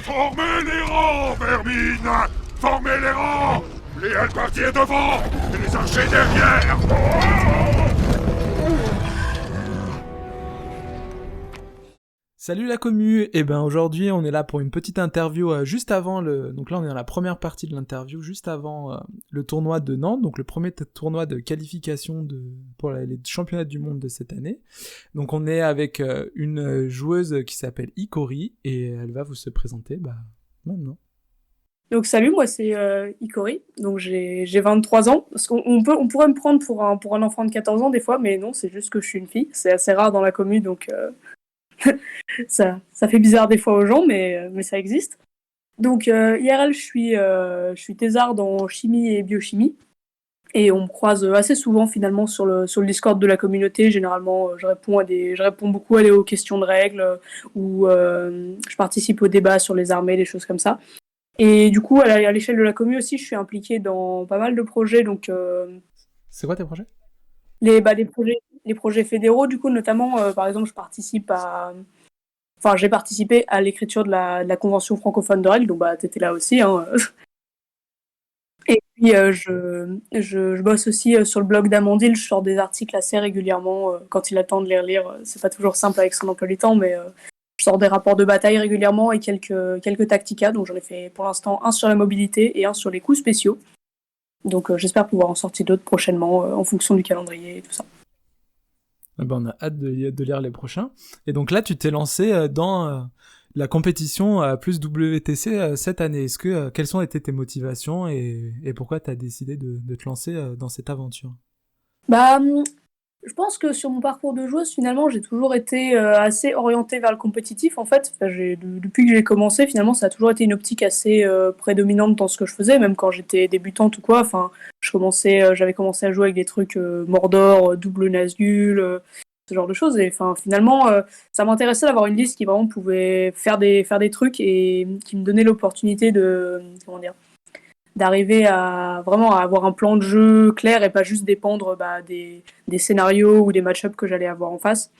Formez les rangs, vermine! Formez les rangs! Les hallebardiers devant et les archers derrière! Salut la commu, et ben aujourd'hui on est là pour une petite interview juste avant donc là on est dans la première partie de l'interview, juste avant le tournoi de Nantes, donc le premier tournoi de qualification pour les championnats du monde de cette année. Donc on est avec une joueuse qui s'appelle Ikori et elle va vous se présenter maintenant. Donc salut, moi c'est Ikori, donc j'ai 23 ans. Parce qu'on pourrait me prendre pour un enfant de 14 ans des fois, mais non, c'est juste que je suis une fille. C'est assez rare dans la commu, donc ça fait bizarre des fois aux gens, mais ça existe. Donc IRL, je suis thésarde en chimie et biochimie. Et on me croise assez souvent finalement sur le Discord de la communauté. Généralement, je réponds beaucoup aux questions de règles ou je participe aux débats sur les armées, des choses comme ça. Et du coup, à l'échelle de la commune aussi, je suis impliquée dans pas mal de projets. Donc, C'est quoi tes projets ? les projets fédéraux, du coup, notamment, par exemple, j'ai participé à l'écriture de la Convention francophone de règles, donc t'étais là aussi, hein. Et puis, je bosse aussi sur le blog d'Amandine, je sors des articles assez régulièrement quand il a le temps de les relire. C'est pas toujours simple avec son emploi du temps, mais je sors des rapports de bataille régulièrement et quelques tacticas, donc j'en ai fait pour l'instant un sur la mobilité et un sur les coups spéciaux. Donc j'espère pouvoir en sortir d'autres prochainement en fonction du calendrier et tout ça. On a hâte de lire les prochains. Et donc là tu t'es lancé dans la compétition plus WTC cette année. Quelles ont été tes motivations et pourquoi t'as décidé de te lancer dans cette aventure ? Je pense que sur mon parcours de joueuse, finalement, j'ai toujours été assez orientée vers le compétitif. En fait, depuis que j'ai commencé, finalement, ça a toujours été une optique assez prédominante dans ce que je faisais, même quand j'étais débutante ou quoi. Enfin, j'avais commencé à jouer avec des trucs Mordor, double Nazgûl, ce genre de choses. Et enfin, finalement, ça m'intéressait d'avoir une liste qui vraiment pouvait faire des trucs et qui me donnait l'opportunité d'arriver à vraiment à avoir un plan de jeu clair et pas juste dépendre des scénarios ou des match-ups que j'allais avoir en face.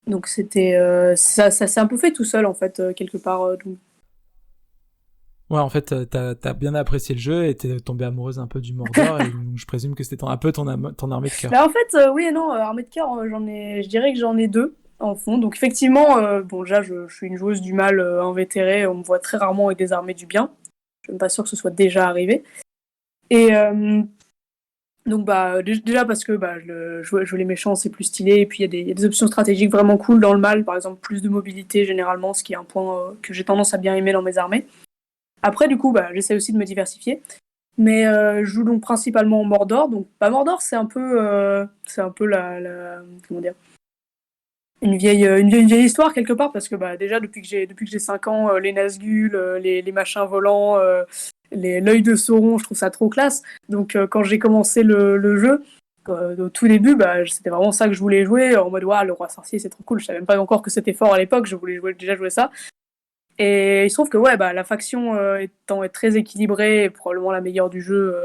Donc c'était ça s'est un peu fait tout seul en fait quelque part. Ouais, en fait, t'as bien apprécié le jeu et t'es tombée amoureuse un peu du Mordor et donc, je présume que c'était un peu ton armée de cœur. Là en fait oui et non, armée de cœur je dirais que j'en ai deux en fond. Donc effectivement déjà je suis une joueuse du mal invétérée, on me voit très rarement avec des armées du bien. Je suis même pas sûre que ce soit déjà arrivé. Et donc déjà parce que jouer les méchants c'est plus stylé et puis il y a des options stratégiques vraiment cool dans le mal, par exemple plus de mobilité généralement, ce qui est un point que j'ai tendance à bien aimer dans mes armées. Après du coup j'essaie aussi de me diversifier, mais je joue donc principalement en Mordor. Donc Mordor c'est un peu la comment dire, une vieille histoire quelque part, parce que déjà depuis que j'ai 5 ans, les Nazgûl, les machins volants, l'œil de Sauron, je trouve ça trop classe. Donc quand j'ai commencé le jeu, au tout début, c'était vraiment ça que je voulais jouer, en mode le roi sorcier c'est trop cool. Je savais même pas encore que c'était fort à l'époque, je voulais déjà jouer ça. Et il se trouve que la faction étant très équilibrée et probablement la meilleure du jeu,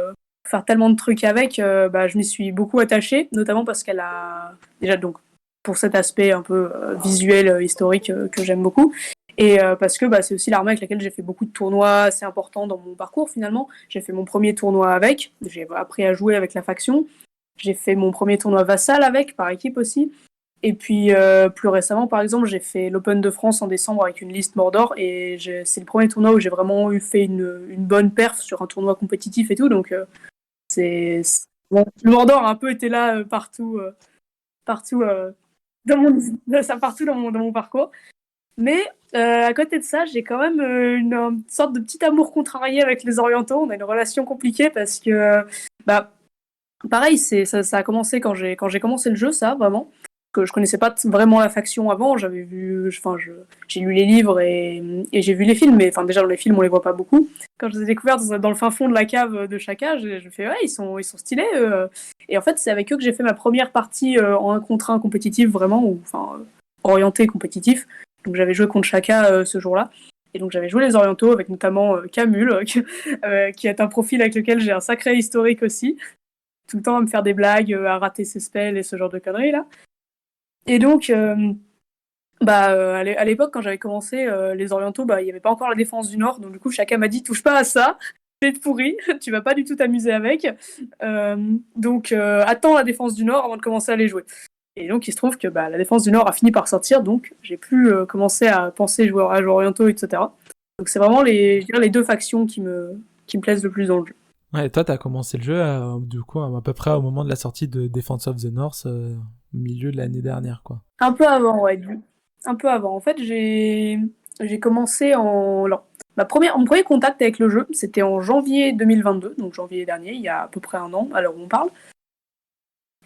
faire tellement de trucs avec, je m'y suis beaucoup attachée, notamment parce qu'elle a déjà donc pour cet aspect un peu visuel, historique que j'aime beaucoup. Et parce que c'est aussi l'armée avec laquelle j'ai fait beaucoup de tournois assez importants dans mon parcours finalement. J'ai fait mon premier tournoi avec, j'ai appris à jouer avec la faction. J'ai fait mon premier tournoi vassal avec, par équipe aussi. Et puis plus récemment, par exemple, j'ai fait l'Open de France en décembre avec une liste Mordor. Et c'est le premier tournoi où j'ai vraiment fait une bonne perf sur un tournoi compétitif et tout. Donc bon, le Mordor a un peu été là partout partout dans mon parcours. Mais à côté de ça, j'ai quand même une sorte de petit amour contrarié avec les Orientaux. On a une relation compliquée parce que, pareil, ça a commencé quand j'ai commencé le jeu, ça, vraiment. Que je connaissais pas vraiment la faction avant. J'ai lu les livres et j'ai vu les films, mais déjà dans les films on les voit pas beaucoup. Quand je les ai découverts dans le fin fond de la cave de Chaka, je fais ils sont stylés. Et en fait c'est avec eux que j'ai fait ma première partie en 1 contre 1 compétitif vraiment, ou orienté compétitif. Donc j'avais joué contre Chaka ce jour-là. Et donc j'avais joué les Orientaux avec notamment Camul, qui est un profil avec lequel j'ai un sacré historique aussi. Tout le temps à me faire des blagues, à rater ses spells et ce genre de conneries là. Et donc, À l'époque, quand j'avais commencé, les orientaux, il n'y avait pas encore la défense du Nord, donc du coup, chacun m'a dit touche pas à ça, c'est pourri, tu vas pas du tout t'amuser avec. Donc, attends la défense du Nord avant de commencer à les jouer. Et donc, il se trouve que la défense du Nord a fini par sortir, donc j'ai pu commencer à penser jouer à joueurs orientaux, etc. Donc, c'est vraiment je dirais les deux factions qui me plaisent le plus dans le jeu. Ouais, et toi, t'as commencé le jeu, du coup, à peu près au moment de la sortie de Defense of the North, au milieu de l'année dernière, quoi. Un peu avant, ouais. Un peu avant. En fait, j'ai commencé alors, mon premier contact avec le jeu, c'était en janvier 2022, donc janvier dernier, il y a à peu près un an, à l'heure où on parle.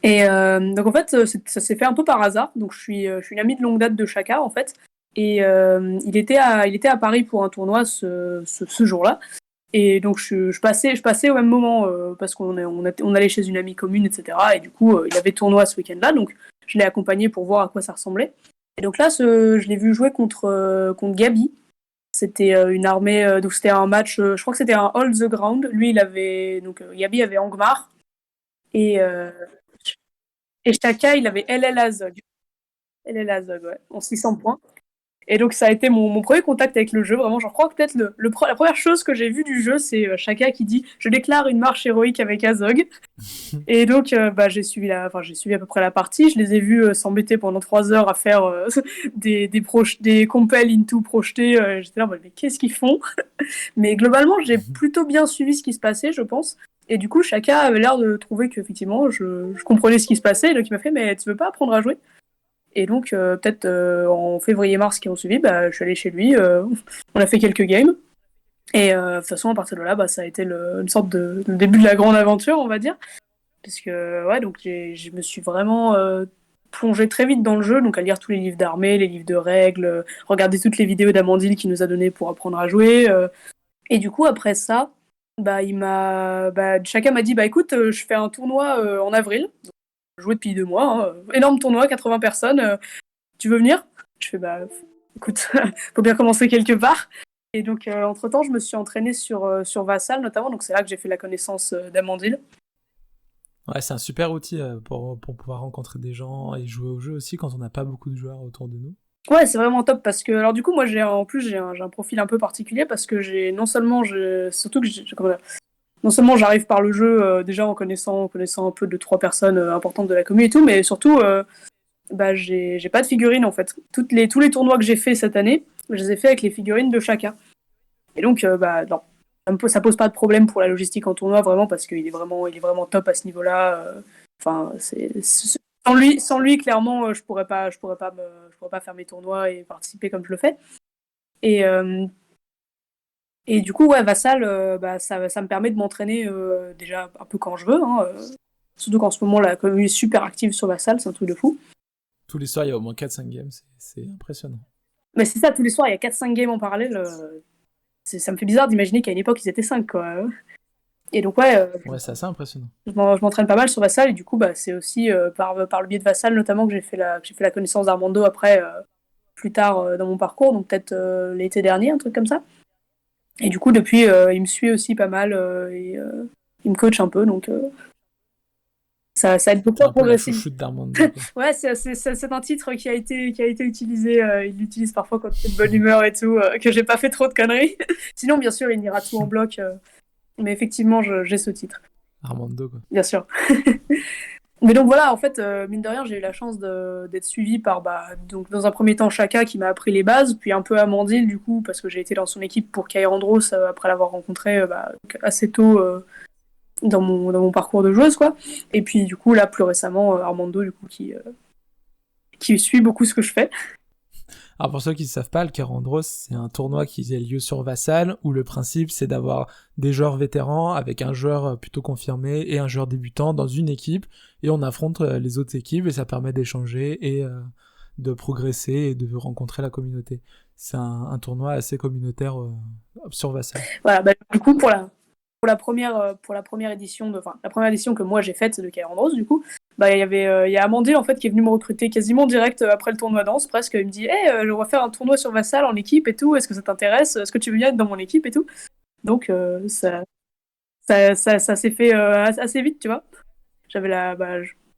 Et donc en fait, ça s'est fait un peu par hasard. Donc je suis une amie de longue date de Chaka, en fait. Et il était à Paris pour un tournoi ce jour-là. Et donc je passais au même moment parce on allait chez une amie commune, etc. Et du coup, il avait tournoi ce week-end-là, donc je l'ai accompagné pour voir à quoi ça ressemblait. Et donc là, je l'ai vu jouer contre Gabi. C'était une armée, donc c'était un match, je crois que c'était un Hold the Ground. Lui, Gabi avait Angmar et, euh, et Shaka, il avait LL Azog. LL Azog, ouais, en 600 points. Et donc ça a été mon premier contact avec le jeu, vraiment. Je crois que peut-être la première chose que j'ai vue du jeu, c'est Shaka qui dit je déclare une marche héroïque avec Azog. Et donc j'ai suivi j'ai suivi à peu près la partie. Je les ai vus s'embêter pendant 3 heures à faire des compels into projetés. J'étais là, mais qu'est-ce qu'ils font? Mais globalement, j'ai plutôt bien suivi ce qui se passait, je pense. Et du coup, Shaka avait l'air de trouver qu'effectivement, je comprenais ce qui se passait. Et donc il m'a fait mais tu veux pas apprendre à jouer? Et donc, peut-être en février-mars qui ont suivi, je suis allée chez lui, on a fait quelques games. Et de toute façon, à partir de là, ça a été une sorte le début de la grande aventure, on va dire. Parce que, ouais, donc je me suis vraiment plongée très vite dans le jeu, donc à lire tous les livres d'armée, les livres de règles, regarder toutes les vidéos d'Amandine qu'il nous a données pour apprendre à jouer. Et du coup, après ça, chacun m'a dit, écoute, je fais un tournoi en avril. Joué depuis 2 mois, hein. Énorme tournoi, 80 personnes. Tu veux venir? Je fais écoute, faut bien commencer quelque part. Et donc entre-temps, je me suis entraînée sur Vassal notamment, donc c'est là que j'ai fait la connaissance d'Amandine. Ouais, c'est un super outil pour pouvoir rencontrer des gens et jouer au jeu aussi quand on n'a pas beaucoup de joueurs autour de nous. Ouais, c'est vraiment top parce que alors du coup moi j'ai un profil un peu particulier parce que non seulement j'arrive par le jeu déjà en connaissant un peu 2-3 personnes importantes de la commune et tout, mais surtout j'ai pas de figurines en fait. Tous les tournois que j'ai fait cette année, je les ai fait avec les figurines de chacun. Et donc non, ça pose pas de problème pour la logistique en tournoi vraiment parce qu'il il est vraiment top à ce niveau-là. Enfin, sans lui clairement je pourrais pas faire mes tournois et participer comme je le fais. Et du coup, ouais, Vassal, ça me permet de m'entraîner déjà un peu quand je veux. Hein, surtout qu'en ce moment, la communauté est super active sur Vassal, c'est un truc de fou. Tous les soirs, il y a au moins 4-5 games, c'est impressionnant. Mais c'est ça, tous les soirs, il y a 4-5 games en parallèle. Ça me fait bizarre d'imaginer qu'à une époque, ils étaient 5, quoi. Et donc, ouais, Ouais, c'est assez impressionnant. je m'entraîne pas mal sur Vassal, et du coup, c'est aussi par le biais de Vassal, notamment, que j'ai fait la connaissance d'Armando après, plus tard dans mon parcours, donc peut-être l'été dernier, un truc comme ça. Et du coup, depuis, il me suit aussi pas mal, et il me coach un peu, donc ça aide beaucoup T'es à un peu la progresser. chouchoute d'Armando, quoi. Ouais, c'est un titre qui a été utilisé. Il l'utilise parfois quand il est de bonne humeur et tout, que j'ai pas fait trop de conneries. Sinon, bien sûr, il ira tout en bloc. Mais effectivement, j'ai ce titre, Armando, quoi. bien sûr. Mais donc voilà, en fait, mine de rien, j'ai eu la chance d'être suivie par, donc dans un premier temps, Chaka qui m'a appris les bases, puis un peu Amandine, du coup, parce que j'ai été dans son équipe pour Kairandros après l'avoir rencontré assez tôt dans mon parcours de joueuse, quoi. Et puis, du coup, là, plus récemment, Armando, du coup, qui suit beaucoup ce que je fais. Alors pour ceux qui ne savent pas, le Kerandros, c'est un tournoi qui a lieu sur Vassal, où le principe c'est d'avoir des joueurs vétérans avec un joueur plutôt confirmé et un joueur débutant dans une équipe, et on affronte les autres équipes, et ça permet d'échanger et de progresser et de rencontrer la communauté. C'est un tournoi assez communautaire sur Vassal. Voilà, du coup, pour la première édition la première édition que moi j'ai faite de Kairandros, du coup, il y a Amandine en fait qui est venue me recruter quasiment direct après le tournoi danse, presque. Il me dit hey, je vais faire un tournoi sur Vassal en équipe et tout, est-ce que ça t'intéresse, est-ce que tu veux bien être dans mon équipe et tout. Donc ça s'est fait assez vite, tu vois.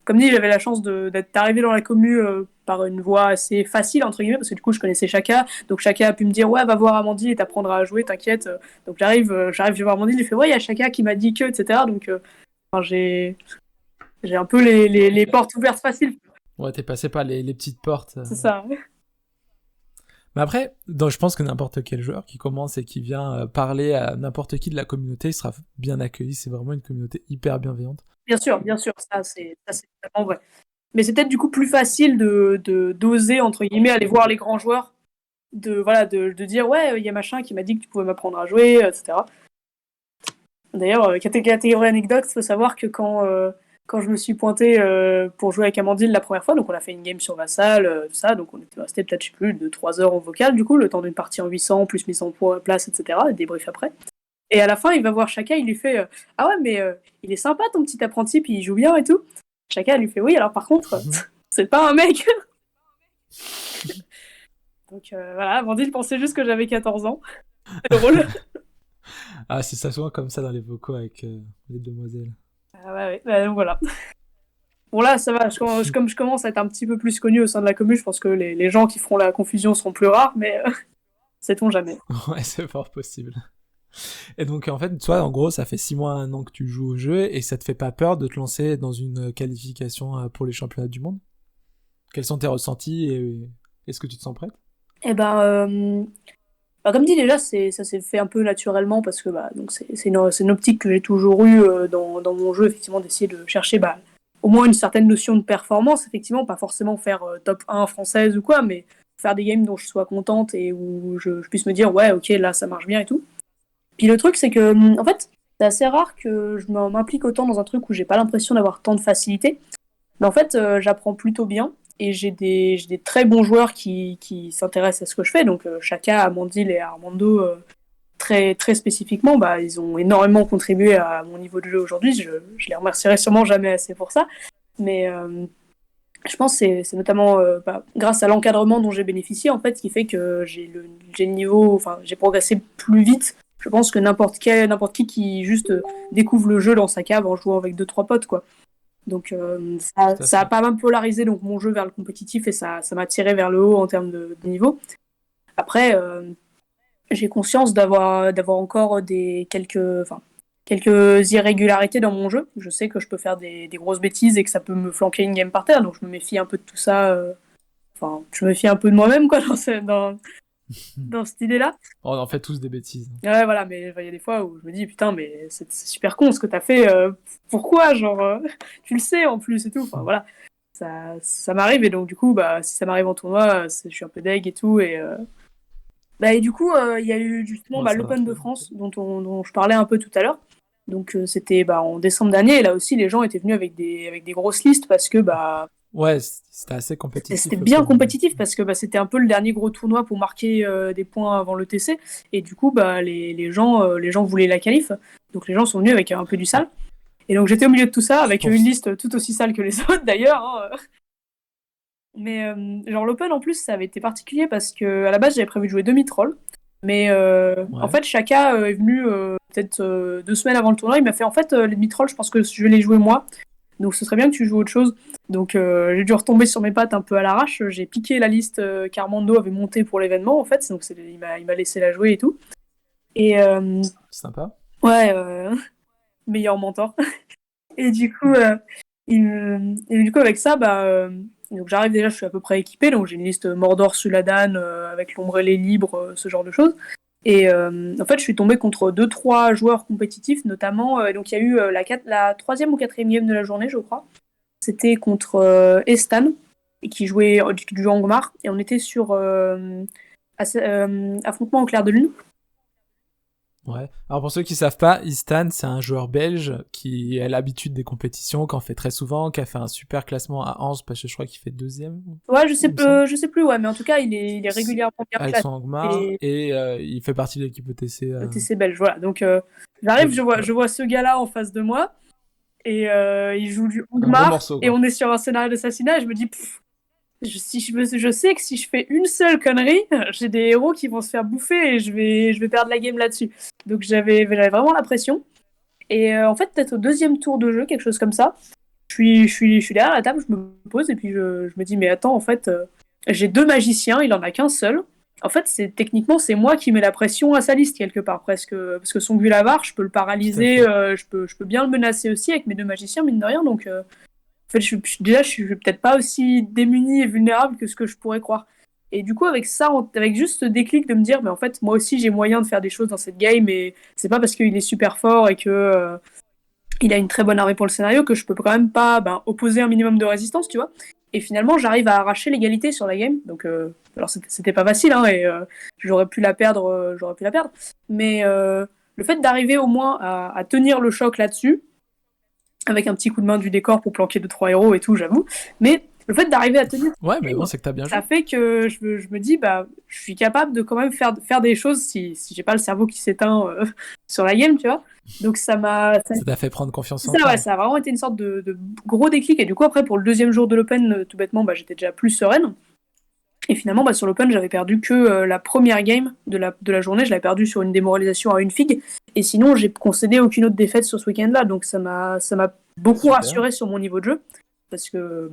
Comme dit, j'avais la chance d'être arrivé dans la commu par une voie assez facile, entre guillemets, parce que du coup, je connaissais Chaka. Donc, Chaka a pu me dire, ouais, va voir Amandine et t'apprendras à jouer, t'inquiète. Donc, je vais voir Amandine, il fait, ouais, il y a Chaka qui m'a dit que, etc. Donc, enfin, j'ai un peu les portes ouvertes faciles. Ouais, t'es passé par les petites portes. C'est ça. Mais après, je pense que n'importe quel joueur qui commence et qui vient parler à n'importe qui de la communauté, il sera bien accueilli. C'est vraiment une communauté hyper bienveillante. Bien sûr, ça c'est vraiment vrai. Mais c'est peut-être du coup plus facile d'oser, entre guillemets, aller voir les grands joueurs, de dire ouais, il y a machin qui m'a dit que tu pouvais m'apprendre à jouer, etc. D'ailleurs, catégorie anecdote, il faut savoir que quand je me suis pointé pour jouer avec Amandine la première fois, donc on a fait une game sur Vassal, tout ça, donc on était resté peut-être, je sais plus, de 3 heures en vocal, du coup, le temps d'une partie en 800, plus mise en place, etc., et débrief après. Et à la fin, il va voir Chaka, il lui fait ah ouais, mais il est sympa ton petit apprenti, puis il joue bien et tout. Chaka lui fait oui, alors par contre, c'est pas un mec. Donc voilà, Amandine pensait juste que j'avais 14 ans. C'est drôle. Ah, c'est ça souvent comme ça dans les vocaux avec les demoiselles. Ah ouais, donc voilà. Bon là, ça va, comme je commence à être un petit peu plus connu au sein de la commune, je pense que les gens qui feront la confusion seront plus rares, mais sait-on jamais. Ouais, c'est fort possible. Et donc, en fait, toi, en gros, ça fait 6 mois, 1 an que tu joues au jeu, et ça te fait pas peur de te lancer dans une qualification pour les championnats du monde? Quels sont tes ressentis et est-ce que tu te sens prête? Eh ben, comme dit déjà, ça s'est fait un peu naturellement parce que donc c'est une optique que j'ai toujours eue dans mon jeu, effectivement, d'essayer de chercher au moins une certaine notion de performance, effectivement, pas forcément faire top 1 française ou quoi, mais faire des games dont je sois contente et où je puisse me dire ouais, ok, là ça marche bien et tout. Puis le truc, c'est que, en fait, c'est assez rare que je m'implique autant dans un truc où j'ai pas l'impression d'avoir tant de facilité. Mais en fait, j'apprends plutôt bien et j'ai des très bons joueurs qui s'intéressent à ce que je fais. Donc, Chaka, Amandine et Armando, très, très spécifiquement, ils ont énormément contribué à mon niveau de jeu aujourd'hui. Je les remercierai sûrement jamais assez pour ça. Mais je pense que c'est notamment grâce à l'encadrement dont j'ai bénéficié, en fait, qui fait que j'ai le niveau, enfin, j'ai progressé plus vite. Je pense que n'importe qui juste découvre le jeu dans sa cave en jouant avec 2-3 potes, quoi. Donc ça a pas mal polarisé donc mon jeu vers le compétitif et ça m'a tiré vers le haut en termes de niveau. Après, j'ai conscience d'avoir encore quelques irrégularités dans mon jeu. Je sais que je peux faire des grosses bêtises et que ça peut me flanquer une game par terre, donc je me méfie un peu de tout ça. Enfin, je me méfie un peu de moi-même, quoi, dans cette idée-là. On en fait tous des bêtises. Ouais, voilà, mais il y a des fois où je me dis, putain, mais c'est super con ce que t'as fait. Pourquoi, genre, tu le sais en plus et tout. Enfin, voilà, ça m'arrive et donc du coup, si ça m'arrive en tournoi, je suis un peu deg et tout et du coup, il y a eu justement l'Open de France dont je parlais un peu tout à l'heure. Donc c'était en décembre dernier et là aussi les gens étaient venus avec des grosses listes parce que ouais, c'était assez compétitif. C'était bien compétitif parce que c'était un peu le dernier gros tournoi pour marquer des points avant le TC et du coup les gens voulaient la qualif, donc les gens sont venus avec un peu du sale et donc j'étais au milieu de tout ça avec une liste tout aussi sale que les autres d'ailleurs hein. Mais genre l'Open en plus ça avait été particulier parce que à la base j'avais prévu de jouer demi-troll mais en fait Chaka est venu peut-être 2 semaines avant le tournoi, il m'a fait en fait les demi-trolls je pense que je vais les jouer moi. Donc ce serait bien que tu joues autre chose. Donc j'ai dû retomber sur mes pattes un peu à l'arrache. J'ai piqué la liste qu'Armando avait montée pour l'événement en fait. Donc il m'a laissé la jouer et tout. Et sympa. Ouais, meilleur mentor. Et du coup, avec ça, donc j'arrive déjà, je suis à peu près équipée. Donc j'ai une liste Mordor, Suladan avec l'ombrelé libre, ce genre de choses. Et en fait, je suis tombée contre 2-3 joueurs compétitifs, notamment. Donc, il y a eu la 3e ou 4e game de la journée, je crois. C'était contre Estan, qui jouait du Angmar. Et on était sur affrontement au clair de lune. Ouais. Alors, pour ceux qui savent pas, Istan, c'est un joueur belge qui a l'habitude des compétitions, qui en fait très souvent, qui a fait un super classement à Anse, parce que je crois qu'il fait 2e. Ouais, je sais plus, ouais, mais en tout cas, il est régulièrement bien classé. Avec son Angmar, et il fait partie de l'équipe ETC. ETC belge, voilà. Donc, j'arrive, je vois ce gars-là en face de moi, et il joue du Angmar, et on est sur un scénario d'assassinat, et je me dis, je sais que si je fais une seule connerie, j'ai des héros qui vont se faire bouffer et je vais perdre la game là-dessus. Donc j'avais vraiment la pression. Et en fait, peut-être au 2e tour de jeu, quelque chose comme ça, je suis derrière la table, je me pose et puis je me dis, mais attends, en fait, j'ai 2 magiciens, il en a qu'un seul. En fait, techniquement, c'est moi qui mets la pression à sa liste quelque part presque, parce que son Gulavar, je peux le Tout à paralyser, fait. je peux bien le menacer aussi avec mes 2 magiciens, mine de rien. Donc, en fait, déjà, je suis peut-être pas aussi démunie et vulnérable que ce que je pourrais croire. Et du coup, avec ça, avec juste ce déclic de me dire, mais en fait, moi aussi, j'ai moyen de faire des choses dans cette game, et c'est pas parce qu'il est super fort et que il a une très bonne armée pour le scénario que je peux quand même pas opposer un minimum de résistance, tu vois. Et finalement, j'arrive à arracher l'égalité sur la game. Donc, alors c'était pas facile, hein, et j'aurais pu la perdre, Mais le fait d'arriver au moins à tenir le choc là-dessus, avec un petit coup de main du décor pour planquer 2-3 héros et tout, j'avoue. Mais le fait d'arriver à tenir Ouais, mais bon, c'est que t'as bien joué. ça fait que je me dis, je suis capable de quand même faire des choses si j'ai pas le cerveau qui s'éteint sur la game, tu vois. Donc Ça t'a fait prendre confiance en ça, toi. ouais, ça a vraiment été une sorte de gros déclic. Et du coup, après, pour le deuxième jour de l'Open, tout bêtement, j'étais déjà plus sereine. Et finalement, sur l'Open, j'avais perdu que la première game de la journée. Je l'avais perdu sur une démoralisation à une figue. Et sinon, j'ai concédé aucune autre défaite sur ce week-end-là. Donc ça m'a beaucoup Super. rassuré sur mon niveau de jeu. Parce que,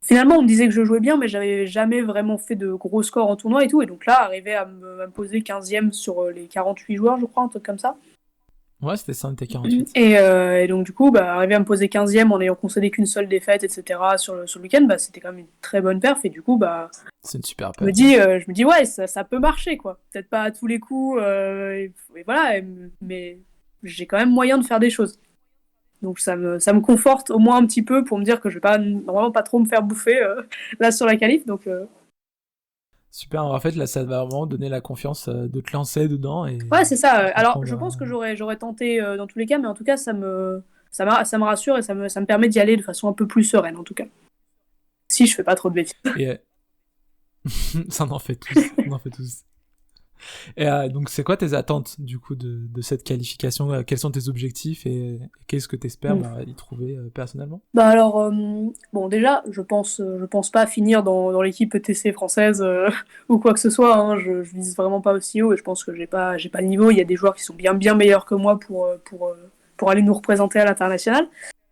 finalement, on me disait que je jouais bien, mais j'avais jamais vraiment fait de gros scores en tournoi et tout. Et donc là, arriver à me poser 15e sur les 48 joueurs, je crois, un truc comme ça. Ouais, c'était ça, t'es 48. Et donc, du coup, arriver à me poser 15e en ayant concédé qu'une seule défaite, etc., sur le week-end, c'était quand même une très bonne perf. Et du coup, C'est une super je me perf. dis ouais, ça peut marcher, quoi. Peut-être pas à tous les coups, et voilà, mais j'ai quand même moyen de faire des choses. Donc ça me conforte au moins un petit peu pour me dire que je vais pas normalement pas trop me faire bouffer là sur la qualif. Donc Super, en fait, là, ça va vraiment donner la confiance de te lancer dedans. Et ouais, c'est ça. je Alors comprends, je pense que j'aurais tenté dans tous les cas, mais en tout cas ça me rassure et ça me permet d'y aller de façon un peu plus sereine en tout cas. Si je fais pas trop de bêtises. Et ça en fait tous. On en fait tous. Et donc, c'est quoi tes attentes, du coup, de cette qualification? Quels sont tes objectifs et qu'est-ce que t'espères y trouver personnellement? Alors, bon, déjà, je pense pas finir dans l'équipe ETC française ou quoi que ce soit. Hein. Je vise vraiment pas aussi haut et je pense que j'ai pas le niveau. Il y a des joueurs qui sont bien meilleurs que moi pour aller nous représenter à l'international.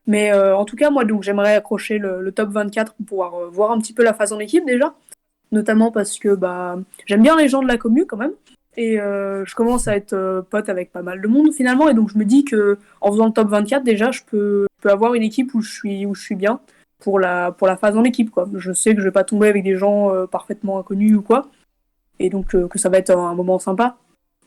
Mais en tout cas, moi, donc, j'aimerais accrocher le top 24 pour pouvoir voir un petit peu la phase en équipe déjà. Notamment parce que j'aime bien les gens de la commu quand même. Et je commence à être pote avec pas mal de monde finalement. Et donc je me dis que en faisant le top 24, déjà, je peux avoir une équipe où je suis bien pour la phase en équipe, quoi. Je sais que je vais pas tomber avec des gens parfaitement inconnus ou quoi. Et donc que ça va être un moment sympa.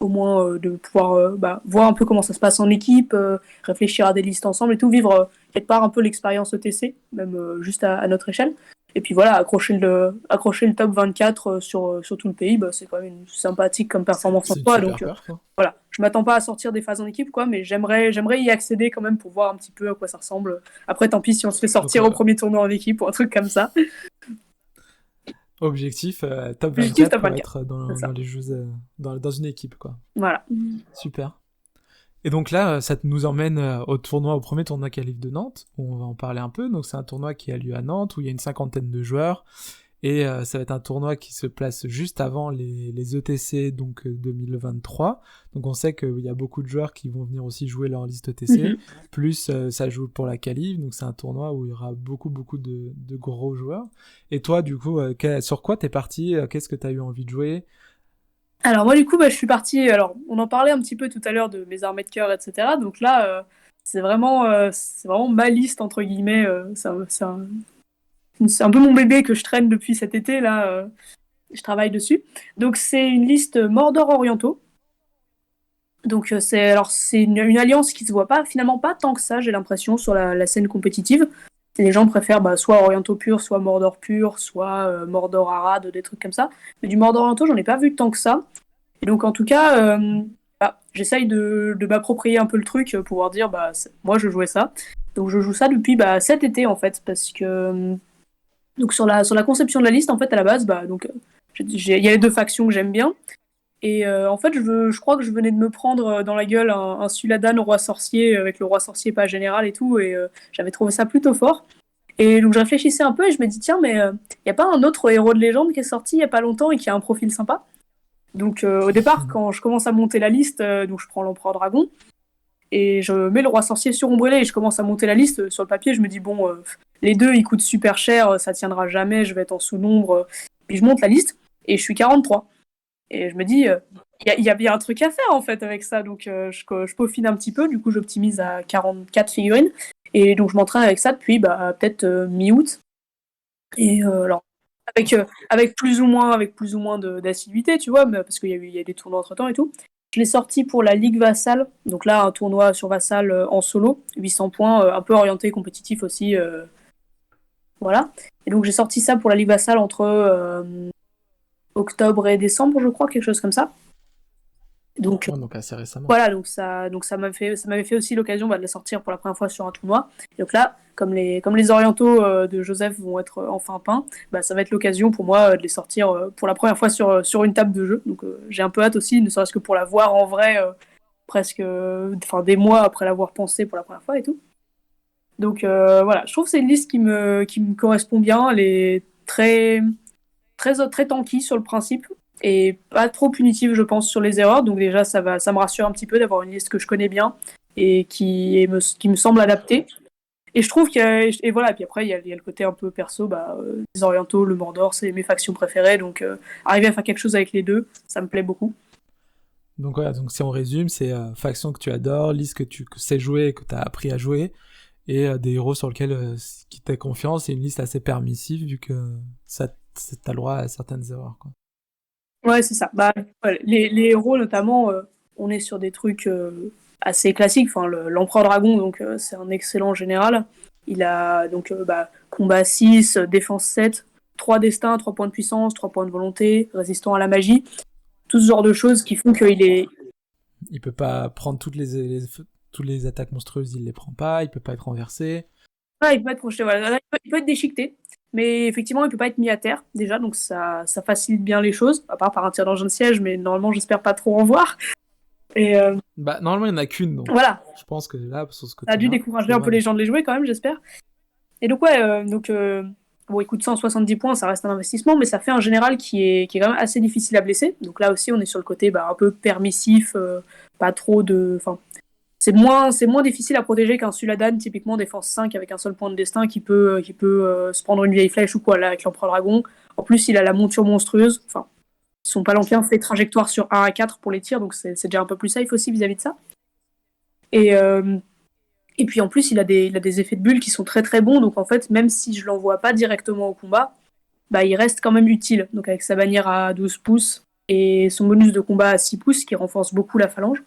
Au moins de pouvoir voir un peu comment ça se passe en équipe, réfléchir à des listes ensemble et tout, vivre quelque part un peu l'expérience ETC, même juste à notre échelle. Et puis voilà, accrocher le top 24 sur tout le pays, c'est quand même sympathique comme performance en C'est une soi. super Donc perf, quoi. voilà, je m'attends pas à sortir des phases en équipe, quoi, mais j'aimerais y accéder quand même pour voir un petit peu à quoi ça ressemble. Après, tant pis si on se fait sortir Donc, au premier tournoi en équipe ou un truc comme ça. objectif top Objectif 24 top pour 24, être c'est ça. dans les jeux, dans une équipe, quoi. Voilà. Super. Et donc là, ça nous emmène au premier tournoi qualif de Nantes, où on va en parler un peu. Donc c'est un tournoi qui a lieu à Nantes, où il y a une 50aine de joueurs, et ça va être un tournoi qui se place juste avant les ETC, donc 2023. Donc on sait qu'il y a beaucoup de joueurs qui vont venir aussi jouer leur liste ETC, plus ça joue pour la qualif, donc c'est un tournoi où il y aura beaucoup de gros joueurs. Et toi, du coup, sur quoi t'es parti? Qu'est-ce que t'as eu envie de jouer? Alors moi du coup je suis partie, alors on en parlait un petit peu tout à l'heure de mes armées de cœur, etc. Donc là c'est vraiment ma liste entre guillemets, c'est un peu mon bébé que je traîne depuis cet été là, je travaille dessus. Donc c'est une liste Mordor orientaux. Donc c'est une alliance qui se voit pas finalement pas tant que ça, j'ai l'impression, sur la scène compétitive. Les gens préfèrent soit orientaux pur, soit Mordor pur, soit Mordor Arad, des trucs comme ça. Mais du Mordor orientaux, j'en ai pas vu tant que ça. Et donc en tout cas, j'essaye de m'approprier un peu le truc pour pouvoir dire moi je jouais ça. Donc je joue ça depuis cet été en fait, parce que donc sur la conception de la liste en fait à la base, il y a les 2 factions que j'aime bien. Et en fait, je crois que je venais de me prendre dans la gueule un Suladan roi sorcier avec le roi sorcier pas général et tout, et j'avais trouvé ça plutôt fort. Et donc je réfléchissais un peu et je me dis tiens, mais y a pas un autre héros de légende qui est sorti il y a pas longtemps et qui a un profil sympa. Donc au départ, quand je commence à monter la liste, donc je prends l'empereur dragon. et je mets le roi sorcier sur ombrellé et je commence à monter la liste sur le papier. Je me dis, bon, les deux, ils coûtent super cher, ça tiendra jamais, je vais être en sous-nombre. Puis je monte la liste et je suis 43. Et je me dis, il y a bien un truc à faire en fait avec ça. Donc je peaufine un petit peu, du coup j'optimise à 44 figurines. Et donc je m'entraîne avec ça depuis peut-être mi-août. Et alors, avec plus ou moins d'assiduité, tu vois, mais parce il y a des tournois entre temps et tout. Je l'ai sorti pour la Ligue Vassal, donc là un tournoi sur Vassal en solo, 800 points, un peu orienté compétitif aussi, voilà. Et donc j'ai sorti ça pour la Ligue Vassal entre octobre et décembre, je crois, quelque chose comme ça. Donc Ouais, donc assez récemment. voilà, donc ça m'avait fait aussi l'occasion de la sortir pour la première fois sur un tournoi. Et donc là, comme les orientaux de Joseph vont être enfin peints, ça va être l'occasion pour moi de les sortir pour la première fois sur une table de jeu. Donc j'ai un peu hâte aussi, ne serait-ce que pour la voir en vrai, presque, enfin des mois après l'avoir pensé pour la première fois et tout. Donc voilà, je trouve que c'est une liste qui me correspond bien. Elle est très tanky sur le principe et pas trop punitive, je pense, sur les erreurs. Donc déjà, ça me rassure un petit peu d'avoir une liste que je connais bien et qui me semble adaptée. Et je trouve et voilà, puis après, il y a le côté un peu perso, les Orientaux, le Mordor, c'est mes factions préférées, donc arriver à faire quelque chose avec les deux, ça me plaît beaucoup. Donc voilà, donc si on résume, c'est faction que tu adores, liste que tu sais jouer et que tu as appris à jouer, et des héros sur lesquels qui t'as confiance, et une liste assez permissive vu que t'as le droit à certaines erreurs, quoi. Ouais, c'est ça. Ouais, les héros, notamment, on est sur des trucs assez classiques. Enfin, l'Empereur Dragon, donc c'est un excellent général. Il a donc combat 6, défense 7, 3 destins, 3 points de puissance, 3 points de volonté, résistant à la magie. Tout ce genre de choses qui font qu'il est... Il peut pas prendre toutes les attaques monstrueuses, il les prend pas, il peut pas être renversé. Ouais, il peut être projeté, voilà. Il peut être déchiqueté, mais effectivement, il peut pas être mis à terre, déjà, donc ça facilite bien les choses, à part par un tir d'engin de siège, mais normalement, j'espère pas trop en voir. Et Normalement, il y en a qu'une, donc voilà, je pense que là, sur ce ça a dû côté-là, décourager un peu les gens de les jouer quand même, j'espère. Et donc, ouais, bon, il coûte 170 points, ça reste un investissement, mais ça fait un général qui est quand même assez difficile à blesser. Donc là aussi, on est sur le côté un peu permissif, pas trop de. Enfin, c'est moins difficile à protéger qu'un Suladan, typiquement défense 5 avec un seul point de destin qui peut se prendre une vieille flèche ou quoi, là, avec l'Empereur Dragon. En plus, il a la monture monstrueuse. Enfin, son Palanquin fait trajectoire sur 1 à 4 pour les tirs, donc c'est déjà un peu plus safe aussi vis-à-vis de ça. Et, et puis en plus, il a des effets de bulle qui sont très très bons, donc en fait, même si je l'envoie pas directement au combat, il reste quand même utile. Donc avec sa bannière à 12 pouces et son bonus de combat à 6 pouces qui renforce beaucoup la phalange.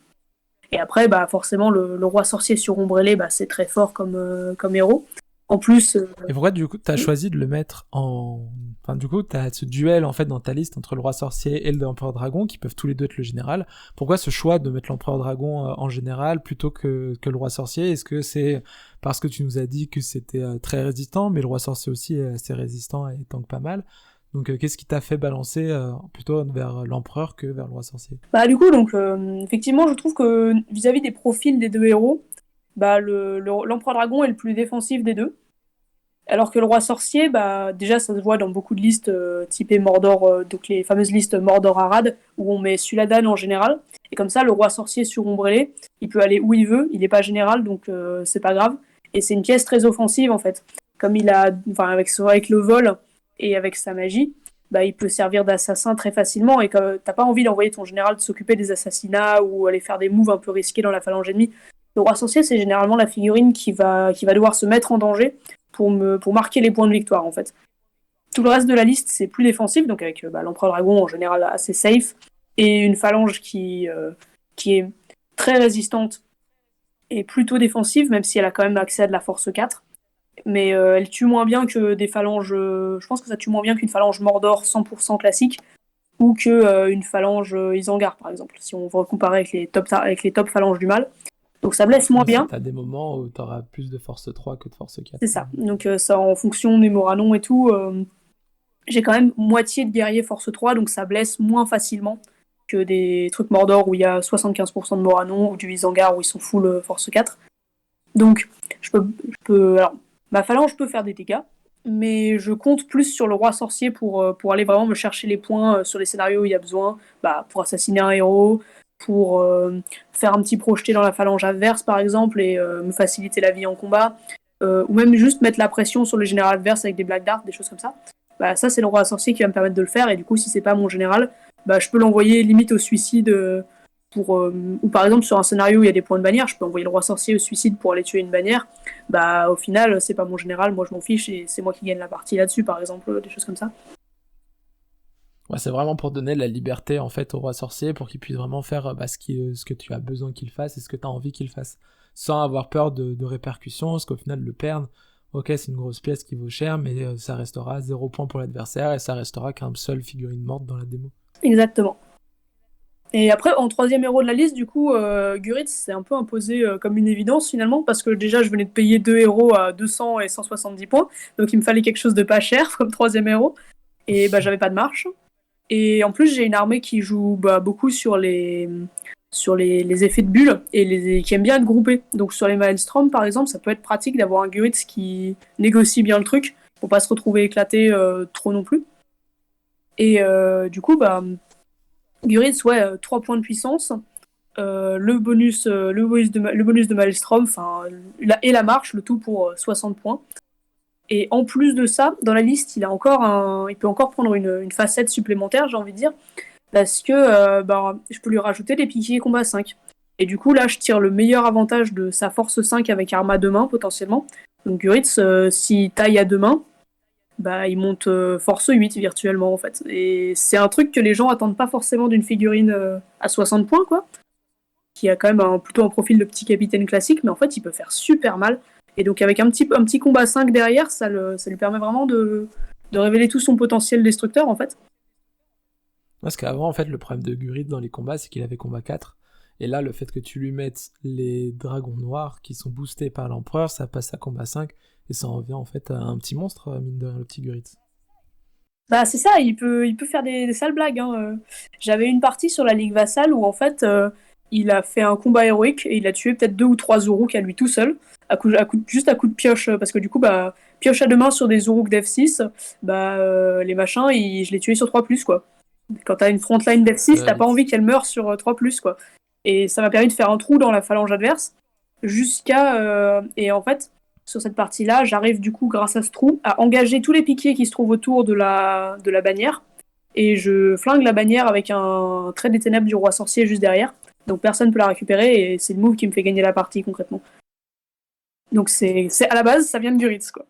Et après, forcément, le roi sorcier sur ombrellé, c'est très fort comme héros. En plus... Et pourquoi, du coup, t'as choisi de le mettre en... Enfin, du coup, t'as ce duel, en fait, dans ta liste entre le roi sorcier et l'empereur dragon, qui peuvent tous les deux être le général. Pourquoi ce choix de mettre l'empereur dragon en général plutôt que le roi sorcier? Est-ce que c'est parce que tu nous as dit que c'était très résistant, mais le roi sorcier aussi est assez résistant et tank pas mal? Donc, qu'est-ce qui t'a fait balancer plutôt vers l'empereur que vers le roi sorcier? du coup, donc, effectivement, je trouve que vis-à-vis des profils des deux héros, l'empereur dragon est le plus défensif des deux. Alors que le roi sorcier, déjà ça se voit dans beaucoup de listes typées Mordor, donc les fameuses listes Mordor-Arad, où on met Suladan en général. Et comme ça, le roi sorcier sur ombrellé, il peut aller où il veut, il n'est pas général, donc c'est pas grave. Et c'est une pièce très offensive en fait. Comme avec le vol et avec sa magie, il peut servir d'assassin très facilement. Et que t'as pas envie d'envoyer ton général de s'occuper des assassinats ou aller faire des moves un peu risqués dans la phalange ennemie. Le roi sorcier, c'est généralement la figurine qui va devoir se mettre en danger pour marquer les points de victoire en fait. Tout le reste de la liste c'est plus défensif, donc avec l'empereur dragon en général assez safe et une phalange qui est très résistante et plutôt défensive, même si elle a quand même accès à de la force 4. Mais elle tue moins bien que des phalanges. Je pense que ça tue moins bien qu'une phalange Mordor 100% classique ou que une phalange Isengard par exemple, si on veut comparer avec les top phalanges du mal. Donc ça blesse moins bien. T'as des moments où t'auras plus de force 3 que de force 4. C'est ça. Donc ça, en fonction des Moranons et tout, j'ai quand même moitié de guerriers force 3, donc ça blesse moins facilement que des trucs Mordor où il y a 75% de Moranons ou du Isengard où ils sont full force 4. Donc alors, ma phalange peut faire des dégâts, mais je compte plus sur le roi sorcier pour aller vraiment me chercher les points sur les scénarios où il y a besoin, pour assassiner un héros, pour faire un petit projeté dans la phalange adverse par exemple et me faciliter la vie en combat, ou même juste mettre la pression sur le général adverse avec des Black Dart, des choses comme ça. Bah, ça c'est le roi sorcier qui va me permettre de le faire, et du coup si c'est pas mon général, bah, je peux l'envoyer limite au suicide ou par exemple sur un scénario où il y a des points de bannière, je peux envoyer le roi sorcier au suicide pour aller tuer une bannière. Bah au final c'est pas mon général, moi je m'en fiche et c'est moi qui gagne la partie là-dessus par exemple, des choses comme ça. Ouais, c'est vraiment pour donner de la liberté en fait au roi sorcier pour qu'il puisse vraiment faire ce que tu as besoin qu'il fasse et ce que tu as envie qu'il fasse, sans avoir peur de répercussions, parce qu'au final le perdre, ok c'est une grosse pièce qui vaut cher, mais ça restera 0 point pour l'adversaire et ça restera qu'un seul figurine morte dans la démo. Exactement. Et après, en troisième héros de la liste, du coup, Guritz s'est un peu imposé comme une évidence finalement, parce que déjà je venais de payer 2 héros à 200 et 170 points, donc il me fallait quelque chose de pas cher comme troisième héros, et bah j'avais pas de marche. Et en plus, j'ai une armée qui joue beaucoup sur les effets de bulles et qui aime bien être groupée. Donc sur les Maelstrom, par exemple, ça peut être pratique d'avoir un Guritz qui négocie bien le truc pour pas se retrouver éclaté trop non plus. Et du coup, Guritz, ouais, 3 points de puissance, le bonus de Maelstrom, et la marche, le tout pour 60 points. Et en plus de ça, dans la liste, il peut encore prendre une facette supplémentaire, j'ai envie de dire, parce que je peux lui rajouter des piquiers combat 5. Et du coup, là, je tire le meilleur avantage de sa force 5 avec arme à 2 mains, potentiellement. Donc Guritz, s'il taille à 2 mains, il monte force 8 virtuellement, en fait. Et c'est un truc que les gens attendent pas forcément d'une figurine à 60 points, quoi, qui a quand même plutôt un profil de petit capitaine classique, mais en fait, il peut faire super mal. Et donc avec un petit combat 5 derrière, ça lui permet vraiment de révéler tout son potentiel destructeur en fait. Parce qu'avant, en fait, le problème de Guritz dans les combats, c'est qu'il avait combat 4. Et là, le fait que tu lui mettes les dragons noirs qui sont boostés par l'empereur, ça passe à combat 5, et ça en revient en fait à un petit monstre, mine de rien, le petit Guritz. Bah c'est ça, il peut faire des sales blagues. Hein. J'avais une partie sur la Ligue Vassale où en fait il a fait un combat héroïque et il a tué peut-être 2 ou 3 Uruk à lui tout seul, juste à coup de pioche, parce que du coup pioche à 2 mains sur des Uruk d'F6, les machins, je l'ai tué sur 3+, quoi. Quand t'as une frontline d'F6, t'as pas envie qu'elle meure sur 3+, quoi. Et ça m'a permis de faire un trou dans la phalange adverse, et en fait, sur cette partie-là, j'arrive du coup, grâce à ce trou, à engager tous les piquiers qui se trouvent autour de la bannière, et je flingue la bannière avec un trait des ténèbres du roi sorcier juste derrière, donc personne ne peut la récupérer, et c'est le move qui me fait gagner la partie, concrètement. Donc c'est à la base, ça vient de Guritz, quoi.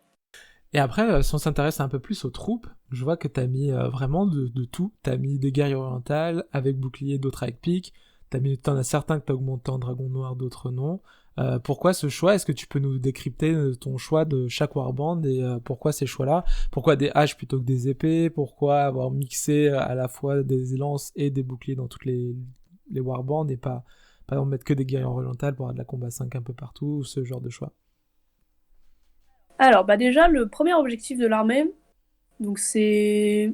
Et après, si on s'intéresse un peu plus aux troupes, je vois que t'as mis vraiment de tout. T'as mis des guerriers orientales avec bouclier, d'autres avec pique. T'en as certains que t'as augmenté en dragon noir, d'autres non. Pourquoi ce choix? Est-ce que tu peux nous décrypter ton choix de chaque warband et pourquoi ces choix-là? Pourquoi des haches plutôt que des épées? Pourquoi avoir mixé à la fois des lances et des boucliers dans toutes les warbands et pas en mettre que des guerriers orientales pour avoir de la combat 5 un peu partout, ou ce genre de choix? Alors, déjà, le premier objectif de l'armée, donc c'est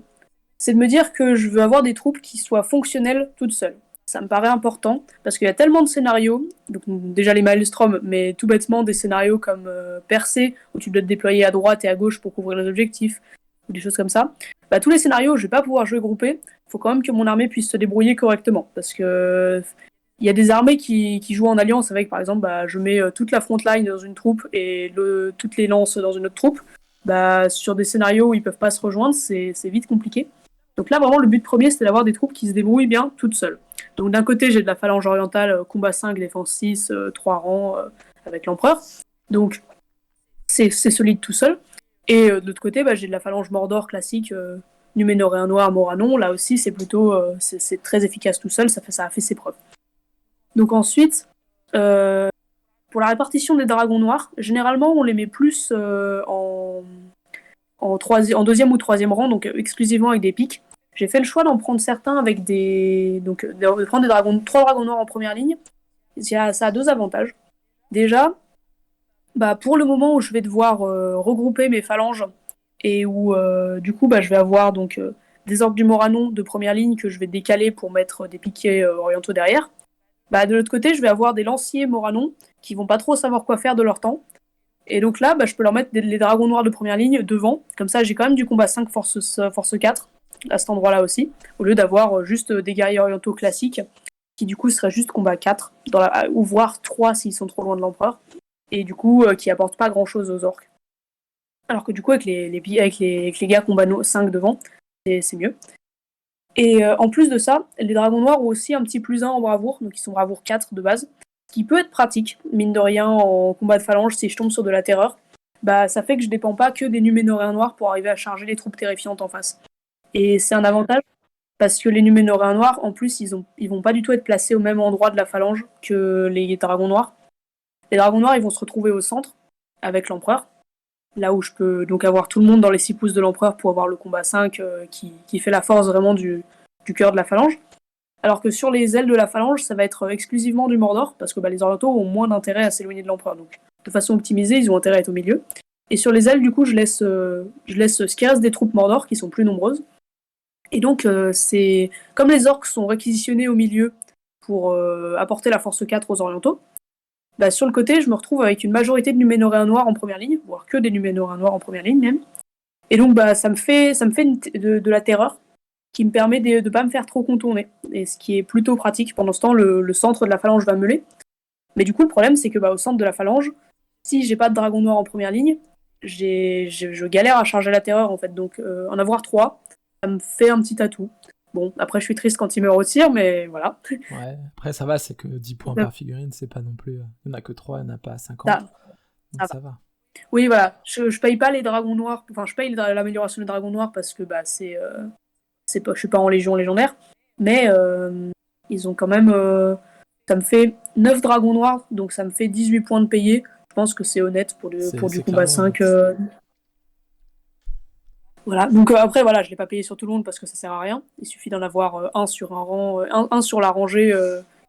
de me dire que je veux avoir des troupes qui soient fonctionnelles toutes seules. Ça me paraît important, parce qu'il y a tellement de scénarios, donc déjà les Maelstrom, mais tout bêtement des scénarios comme Percé, où tu dois te déployer à droite et à gauche pour couvrir les objectifs, ou des choses comme ça. Tous les scénarios, je vais pas pouvoir jouer groupé, il faut quand même que mon armée puisse se débrouiller correctement, parce que il y a des armées qui jouent en alliance avec, par exemple, je mets toute la frontline dans une troupe et toutes les lances dans une autre troupe. Sur des scénarios où ils peuvent pas se rejoindre, c'est vite compliqué. Donc là, vraiment, le but premier, c'était d'avoir des troupes qui se débrouillent bien toutes seules. Donc d'un côté, j'ai de la phalange orientale, combat 5, défense 6, 3 rangs avec l'empereur. Donc c'est solide tout seul. Et de l'autre côté, j'ai de la phalange Mordor classique, Numénoréen noir, Moranon. Là aussi, c'est plutôt c'est très efficace tout seul, ça a fait ses preuves. Donc ensuite, pour la répartition des dragons noirs, généralement on les met plus en deuxième ou troisième rang, donc exclusivement avec des piques. J'ai fait le choix d'en prendre certains avec de prendre 3 dragons noirs en première ligne. Ça a 2 avantages. Déjà, pour le moment où je vais devoir regrouper mes phalanges et où du coup je vais avoir des orques du Moranon de première ligne que je vais décaler pour mettre des piquiers orientaux derrière. De l'autre côté, je vais avoir des lanciers Moranon qui vont pas trop savoir quoi faire de leur temps. Et donc là, je peux leur mettre les dragons noirs de première ligne devant. Comme ça, j'ai quand même du combat 5 force 4 à cet endroit-là aussi, au lieu d'avoir juste des guerriers orientaux classiques qui du coup serait juste combat 4, ou voire 3 s'ils sont trop loin de l'empereur, et du coup qui apporte pas grand chose aux orques. Alors que du coup avec les gars combat 5 devant, c'est mieux. Et en plus de ça, les dragons noirs ont aussi un petit +1 en bravoure, donc ils sont bravoure 4 de base, ce qui peut être pratique, mine de rien, en combat de phalange, si je tombe sur de la terreur, bah ça fait que je dépends pas que des Numénoréens noirs pour arriver à charger les troupes terrifiantes en face. Et c'est un avantage, parce que les Numénoréens noirs, en plus, ils vont pas du tout être placés au même endroit de la phalange que les dragons noirs. Les dragons noirs, ils vont se retrouver au centre, avec l'empereur, là où je peux donc avoir tout le monde dans les 6 pouces de l'empereur pour avoir le combat 5 qui fait la force vraiment du cœur de la phalange. Alors que sur les ailes de la phalange, ça va être exclusivement du Mordor, parce que les orientaux ont moins d'intérêt à s'éloigner de l'empereur. Donc de façon optimisée, ils ont intérêt à être au milieu. Et sur les ailes, du coup, je laisse ce qui reste des troupes Mordor, qui sont plus nombreuses. Et donc, c'est comme les orques sont réquisitionnés au milieu pour apporter la force 4 aux orientaux, sur le côté, je me retrouve avec une majorité de Numénoréens noirs en première ligne, voire que des Numénoréens noirs en première ligne même. Et donc, ça me fait de la terreur qui me permet de ne pas me faire trop contourner. Et ce qui est plutôt pratique. Pendant ce temps, le centre de la phalange va meuler. Mais du coup, le problème, c'est que au centre de la phalange, si j'ai pas de dragon noir en première ligne, je galère à charger la terreur, en fait. Donc, en avoir 3, ça me fait un petit atout. Bon, après, je suis triste quand il me retire, mais voilà. Ouais, après, ça va, c'est que 10 points par figurine, c'est pas non plus... Il n'y en a que 3, il n'y en a pas 50. Donc ça va. Oui, voilà. Je paye pas les dragons noirs. Enfin, je paye l'amélioration des dragons noirs parce que je suis pas en légion légendaire. Mais ils ont quand même... ça me fait 9 dragons noirs, donc ça me fait 18 points de payés. Je pense que c'est honnête pour du combat 5. Voilà. Donc après, voilà, je l'ai pas payé sur tout le monde parce que ça sert à rien. Il suffit d'en avoir un sur un rang, un sur la rangée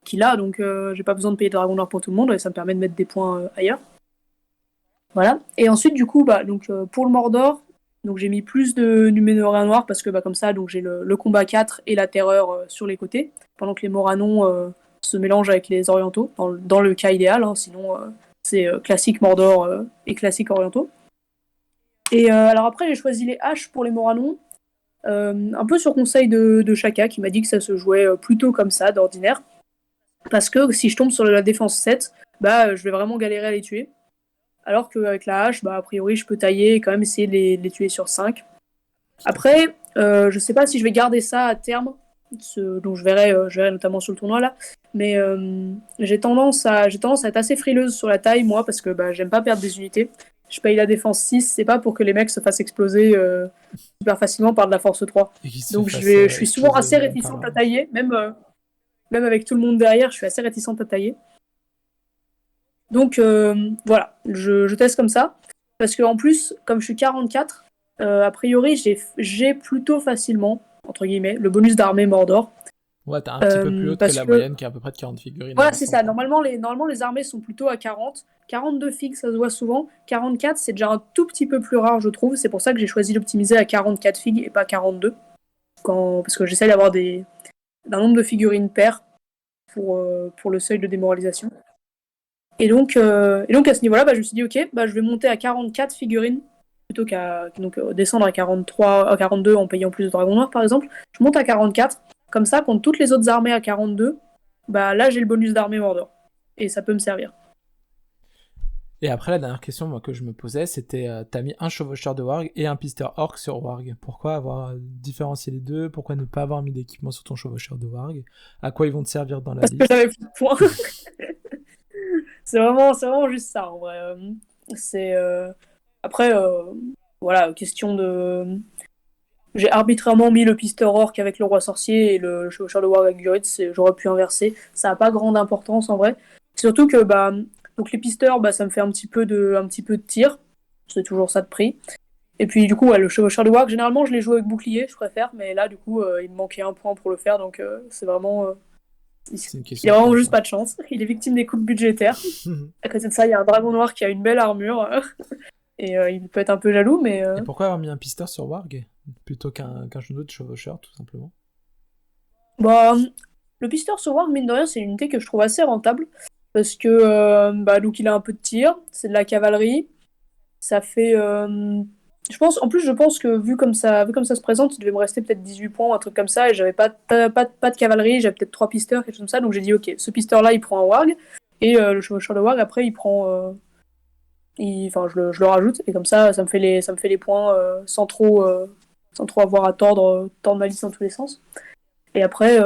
qu'il a, donc j'ai pas besoin de payer de dragon noir pour tout le monde et ça me permet de mettre des points ailleurs. Voilà. Et ensuite, du coup, pour le Mordor, donc j'ai mis plus de Numénoréens noirs parce que comme ça, donc j'ai le combat 4 et la terreur sur les côtés, pendant que les Moranons se mélangent avec les orientaux, dans le cas idéal, hein, sinon c'est classique Mordor et classique orientaux. Et alors après, j'ai choisi les haches pour les Moranons, un peu sur conseil de Shaka, qui m'a dit que ça se jouait plutôt comme ça, d'ordinaire. Parce que si je tombe sur la défense 7, je vais vraiment galérer à les tuer. Alors qu'avec la hache, a priori, je peux tailler et quand même essayer de les tuer sur 5. Après, je sais pas si je vais garder ça à terme, donc je verrai notamment sur le tournoi là, mais j'ai tendance à être assez frileuse sur la taille, moi, parce que j'aime pas perdre des unités. Je paye la défense 6, c'est pas pour que les mecs se fassent exploser super facilement par de la force 3. Donc je suis souvent assez réticente à tailler, même avec tout le monde derrière, je suis assez réticente à tailler. Donc voilà, je teste comme ça. Parce qu'en plus, comme je suis 44, a priori, j'ai plutôt facilement, entre guillemets, le bonus d'armée Mordor. Ouais, t'as un petit peu plus haut que la moyenne qui est à peu près de 40 figurines. Voilà, c'est ça. Normalement, les armées sont plutôt à 40. 42 figues, ça se voit souvent. 44, c'est déjà un tout petit peu plus rare, je trouve. C'est pour ça que j'ai choisi d'optimiser à 44 figues et pas 42. Parce que j'essaie d'avoir d'un nombre de figurines paires pour le seuil de démoralisation. Et donc à ce niveau-là, je me suis dit, ok, je vais monter à 44 figurines plutôt qu'à descendre à 42 en payant plus de dragons noirs, par exemple. Je monte à 44. Comme ça, contre toutes les autres armées à 42, là, j'ai le bonus d'armée Mordor. Et ça peut me servir. Et après, la dernière question moi, que je me posais, c'était, t'as mis un chevaucheur de Warg et un pisteur orc sur Warg. Pourquoi avoir différencié les deux? Pourquoi ne pas avoir mis d'équipement sur ton chevaucheur de Warg? À quoi ils vont te servir dans la liste? Parce que j'avais plus de points. c'est vraiment juste ça, en vrai. C'est... Après, voilà, question de... J'ai arbitrairement mis le pisteur orc avec le roi sorcier et le chevaucheur de Warg avec Guritz, j'aurais pu inverser. Ça n'a pas grande importance en vrai. Surtout que donc les pisteurs, ça me fait un petit peu de tir. C'est toujours ça de prix. Et puis du coup, le chevaucheur de Warg, généralement je les joue avec bouclier, je préfère, mais là du coup, il me manquait un point pour le faire, donc c'est vraiment... il a vraiment juste pas de chance. Il est victime des coupes budgétaires. À côté de ça, il y a un dragon noir qui a une belle armure. Et il peut être un peu jaloux, mais... Et pourquoi avoir mis un pisteur sur Warg plutôt qu'un autre chevaucheur, tout simplement? Le pisteur sur Warg, mine de rien, c'est une unité que je trouve assez rentable. Parce que, donc il a un peu de tir, c'est de la cavalerie. Ça fait je pense que vu comme ça se présente, il devait me rester peut-être 18 points ou un truc comme ça, et j'avais pas de cavalerie, j'avais peut-être 3 pisteurs, quelque chose comme ça, donc j'ai dit ok, ce pisteur-là il prend un warg, et le chevaucheur de warg après il prend. Enfin, je le rajoute, et comme ça me fait les points sans trop avoir à tordre ma liste dans tous les sens. Et après,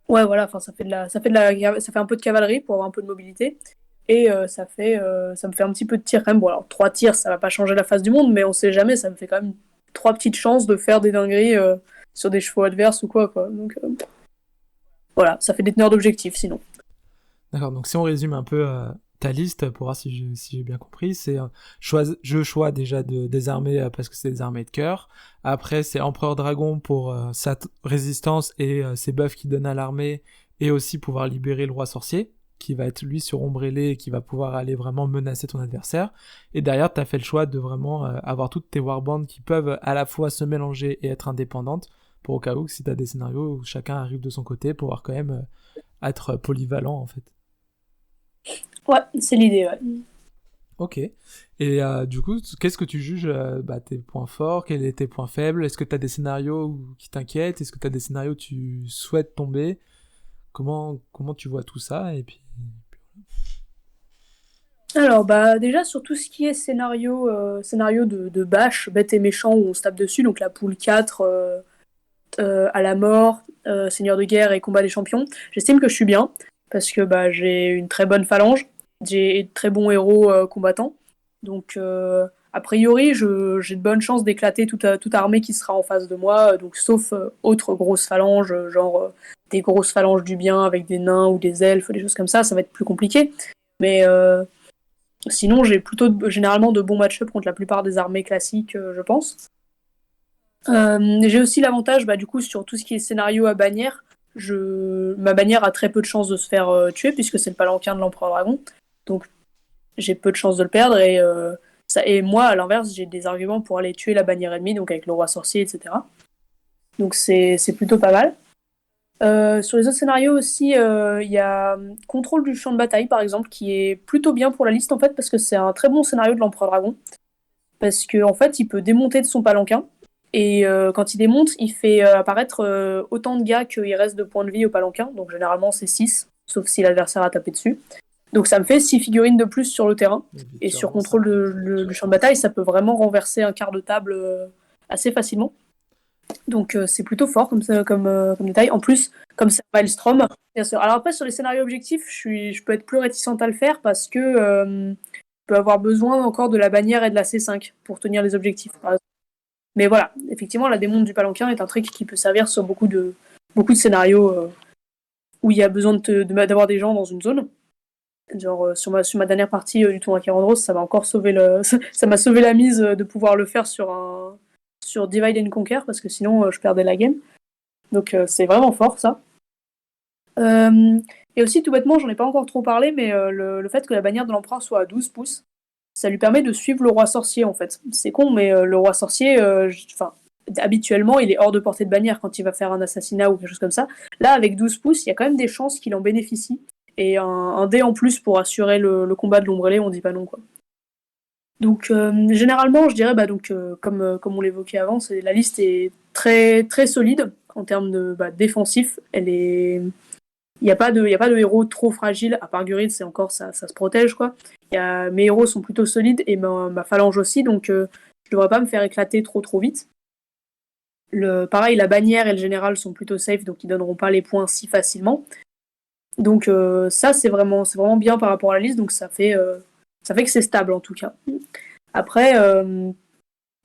ouais, voilà, enfin, ça fait un peu de cavalerie pour avoir un peu de mobilité. Et ça me fait un petit peu de tir quand même. Bon, alors 3 tirs, ça va pas changer la face du monde, mais on sait jamais, ça me fait quand même 3 petites chances de faire des dingueries sur des chevaux adverses ou quoi. Donc voilà, ça fait des teneurs d'objectifs sinon. D'accord, donc si on résume un peu ta liste, pour voir si j'ai bien compris, c'est choix déjà des armées parce que c'est des armées de cœur. Après, c'est Empereur Dragon pour sa résistance et ses buffs qu'il donne à l'armée, et aussi pouvoir libérer le roi sorcier, qui va être lui sur Ombrellé et qui va pouvoir aller vraiment menacer ton adversaire. Et derrière, t'as fait le choix de vraiment avoir toutes tes warbands qui peuvent à la fois se mélanger et être indépendantes, pour au cas où, si t'as des scénarios où chacun arrive de son côté, pouvoir quand même être polyvalent en fait. Ouais, c'est l'idée, ouais. Ok. Et du coup, qu'est-ce que tu juges tes points forts, quels sont tes points faibles? Est-ce que tu as des scénarios qui t'inquiètent? Est-ce que tu as des scénarios où tu souhaites tomber? Comment tu vois tout ça? Et puis... Alors, bah, déjà, sur tout ce qui est scénario de bâche, bête et méchant, où on se tape dessus, donc la poule 4, à la mort, seigneur de guerre et combat des champions, j'estime que je suis bien, parce que bah, j'ai une très bonne phalange, j'ai de très bons héros combattants, donc a priori, j'ai de bonnes chances d'éclater toute armée qui sera en face de moi, donc sauf autre grosse phalange, genre des grosses phalanges du bien avec des nains ou des elfes, des choses comme ça va être plus compliqué, mais sinon, j'ai généralement de bons match-up contre la plupart des armées classiques, je pense. J'ai aussi l'avantage, bah, du coup, sur tout ce qui est scénario à bannière, ma bannière a très peu de chances de se faire tuer, puisque c'est le palanquin de l'Empereur Dragon. Donc, j'ai peu de chances de le perdre. Et moi, à l'inverse, j'ai des arguments pour aller tuer la bannière ennemie, donc avec le roi sorcier, etc. Donc, c'est plutôt pas mal. Sur les autres scénarios aussi, il y a Contrôle du champ de bataille, par exemple, qui est plutôt bien pour la liste, en fait, parce que c'est un très bon scénario de l'Empereur Dragon. Parce qu'en fait, il peut démonter de son palanquin. Et quand il démonte, il fait apparaître autant de gars qu'il reste de points de vie au palanquin. Donc généralement, c'est 6, sauf si l'adversaire a tapé dessus. Donc ça me fait 6 figurines de plus sur le terrain. Et sur contrôle du champ de bataille, ça peut vraiment renverser un quart de table assez facilement. Donc c'est plutôt fort comme détail. En plus, comme c'est Maelstrom, bien sûr. Alors après, sur les scénarios objectifs, je peux être plus réticente à le faire parce que je peux avoir besoin encore de la bannière et de la C5 pour tenir les objectifs, par exemple. Mais voilà, effectivement, la démonte du palanquin est un trick qui peut servir sur beaucoup de scénarios où il y a besoin d'avoir des gens dans une zone. Genre sur ma dernière partie du tournoi Kyrandros, ça m'a encore sauvé ça m'a sauvé la mise de pouvoir le faire sur Divide and Conquer, parce que sinon je perdais la game. Donc c'est vraiment fort ça. Et aussi tout bêtement, j'en ai pas encore trop parlé, mais le fait que la bannière de l'empereur soit à 12 pouces, ça lui permet de suivre le roi sorcier en fait. C'est con, mais le roi sorcier, habituellement, il est hors de portée de bannière quand il va faire un assassinat ou quelque chose comme ça. Là, avec 12 pouces, il y a quand même des chances qu'il en bénéficie. Et un dé en plus pour assurer le combat de l'ombrelé, on dit pas non, quoi. Donc, généralement, je dirais, comme on l'évoquait avant, la liste est très, très solide en termes de défensif. Il n'y a pas de héros trop fragiles, à part Gurid, c'est encore ça se protège, quoi. Mes héros sont plutôt solides et ma phalange aussi, donc je devrais pas me faire éclater trop vite. Pareil, la bannière et le général sont plutôt safe, donc ils donneront pas les points si facilement. Donc ça, c'est vraiment bien par rapport à la liste, donc ça fait que c'est stable en tout cas. Après,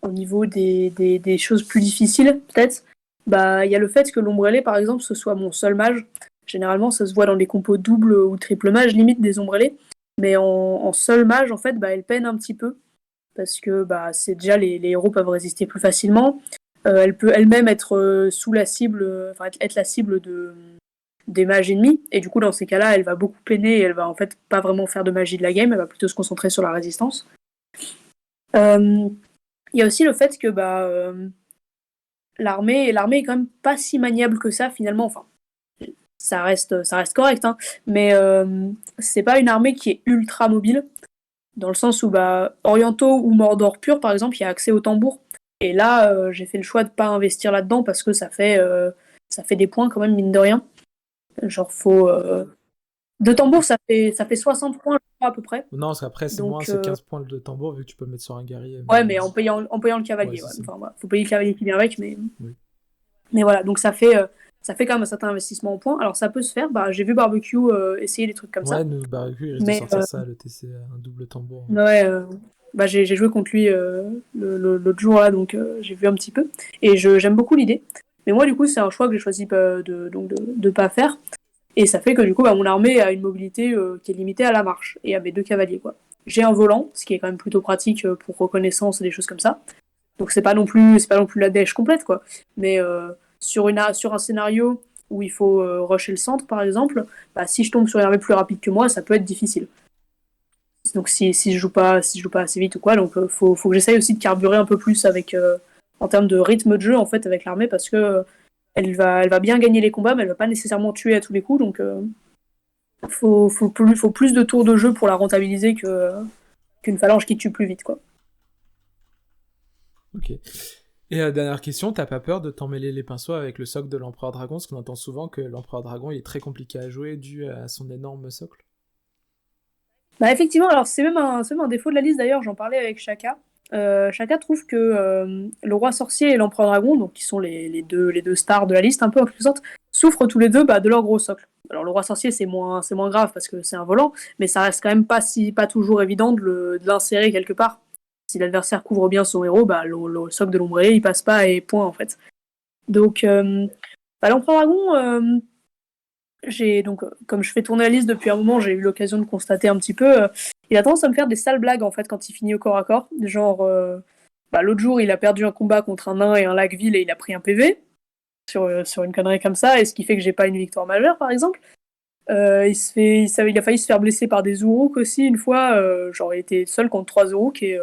au niveau des choses plus difficiles, peut-être, il y a le fait que l'ombrelé, par exemple, ce soit mon seul mage. Généralement, ça se voit dans les compos double ou triple mage, limite des ombrelés. Mais en seul mage, en fait, elle peine un petit peu. Parce que c'est déjà les héros peuvent résister plus facilement. Elle peut elle-même être sous la cible, être la cible des mages ennemis. Et du coup, dans ces cas-là, elle va beaucoup peiner et elle va en fait pas vraiment faire de magie de la game. Elle va plutôt se concentrer sur la résistance. Il y a aussi le fait que l'armée est quand même pas si maniable que ça finalement. Enfin, ça reste correct, hein, mais c'est pas une armée qui est ultra mobile. dans le sens où orientaux ou Mordor pur, par exemple, il y a accès au tambour. Et là, j'ai fait le choix de pas investir là-dedans parce que ça fait des points quand même, mine de rien. Genre, faut. De tambour, ça fait 60 points, je crois, à peu près. Non, parce qu'après, c'est moins, Donc, c'est 15 points de tambour, vu que tu peux le mettre sur un guerrier. ouais, mais en payant le cavalier. Ouais, Ouais. c'est ça. Enfin, voilà. Faut payer le cavalier qui vient avec, mais. Oui. Mais voilà, donc ça fait quand même un certain investissement en points. Alors, ça peut se faire. J'ai vu Barbecue essayer des trucs comme ça. Ouais, nous, Barbecue, il risque de Mais, sortir ça, le TC, un double tambour. ouais, j'ai joué contre lui l'autre jour, là, donc j'ai vu un petit peu. Et j'aime beaucoup l'idée. Mais moi, du coup, c'est un choix que j'ai choisi de pas faire. Et ça fait que du coup, mon armée a une mobilité qui est limitée à la marche et à mes 2 cavaliers, quoi. J'ai un volant, ce qui est quand même plutôt pratique pour reconnaissance et des choses comme ça. Donc c'est pas non plus la dèche complète, quoi. Mais sur un scénario où il faut rusher le centre, par exemple, si je tombe sur une armée plus rapide que moi, ça peut être difficile. Donc si je joue pas assez vite ou quoi, donc faut que j'essaye aussi de carburer un peu plus avec en termes de rythme de jeu en fait avec l'armée parce que elle va bien gagner les combats, mais elle va pas nécessairement tuer à tous les coups, donc faut plus de tours de jeu pour la rentabiliser qu'une phalange qui tue plus vite, quoi. Ok. Et dernière question, t'as pas peur de t'emmêler les pinceaux avec le socle de l'Empereur Dragon, parce qu'on entend souvent que l'Empereur Dragon il est très compliqué à jouer dû à son énorme socle. Effectivement, alors c'est même un défaut de la liste d'ailleurs, j'en parlais avec Shaka. Shaka trouve que le roi sorcier et l'empereur dragon, donc qui sont les deux stars de la liste un peu en quelque sorte, souffrent tous les deux de leur gros socle. Alors le roi sorcier c'est moins grave parce que c'est un volant, mais ça reste quand même pas toujours évident de l'insérer quelque part. Si l'adversaire couvre bien son héros, le socle de l'ombrier il passe pas et point en fait. Donc l'empereur dragon, comme je fais tourner la liste depuis un moment, j'ai eu l'occasion de constater un petit peu. Il a tendance à me faire des sales blagues en fait quand il finit au corps à corps. Genre, l'autre jour, il a perdu un combat contre un nain et un lac-ville et il a pris un PV sur une connerie comme ça, et ce qui fait que j'ai pas une victoire majeure, par exemple. Il a failli se faire blesser par des Uruk aussi une fois. Genre, il était seul contre 3 Uruk et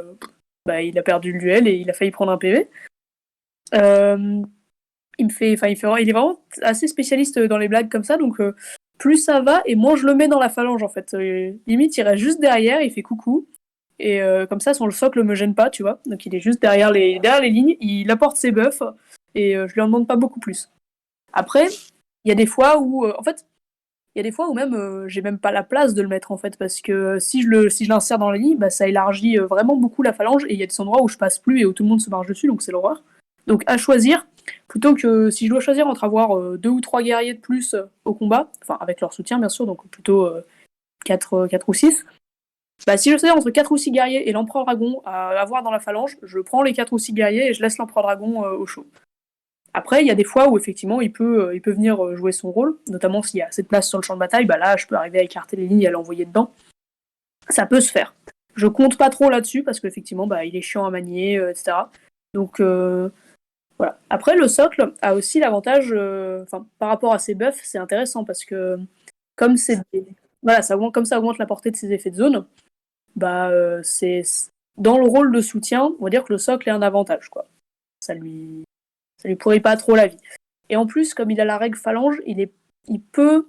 il a perdu le duel et il a failli prendre un PV. Il est vraiment assez spécialiste dans les blagues comme ça, donc plus ça va et moins je le mets dans la phalange en fait. Limite, il reste juste derrière, il fait coucou. Et comme ça, son socle me gêne pas, tu vois. Donc il est juste derrière les lignes, il apporte ses buffs et je lui en demande pas beaucoup plus. Après, il y a des fois où, même j'ai même pas la place de le mettre en fait, parce que si je l'insère dans la ligne, ça élargit vraiment beaucoup la phalange et il y a des endroits où je passe plus et où tout le monde se marche dessus, donc c'est l'horreur. Donc à choisir, plutôt que si je dois choisir entre avoir 2 ou 3 guerriers de plus au combat, enfin avec leur soutien bien sûr, donc plutôt 4 ou 6. Si je choisis entre 4 ou 6 guerriers et l'empereur dragon à avoir dans la phalange, je prends les 4 ou 6 guerriers et je laisse l'empereur dragon au chaud. Après, il y a des fois où effectivement il peut venir jouer son rôle, notamment s'il y a assez de place sur le champ de bataille, là je peux arriver à écarter les lignes et à l'envoyer dedans. Ça peut se faire. Je compte pas trop là-dessus parce qu'effectivement il est chiant à manier, etc. Donc voilà. Après, le socle a aussi l'avantage, par rapport à ses buffs, c'est intéressant parce que comme voilà, comme ça augmente la portée de ses effets de zone, c'est dans le rôle de soutien, on va dire que le socle est un avantage, quoi. Ça lui pourrit pas trop la vie. Et en plus, comme il a la règle phalange, il peut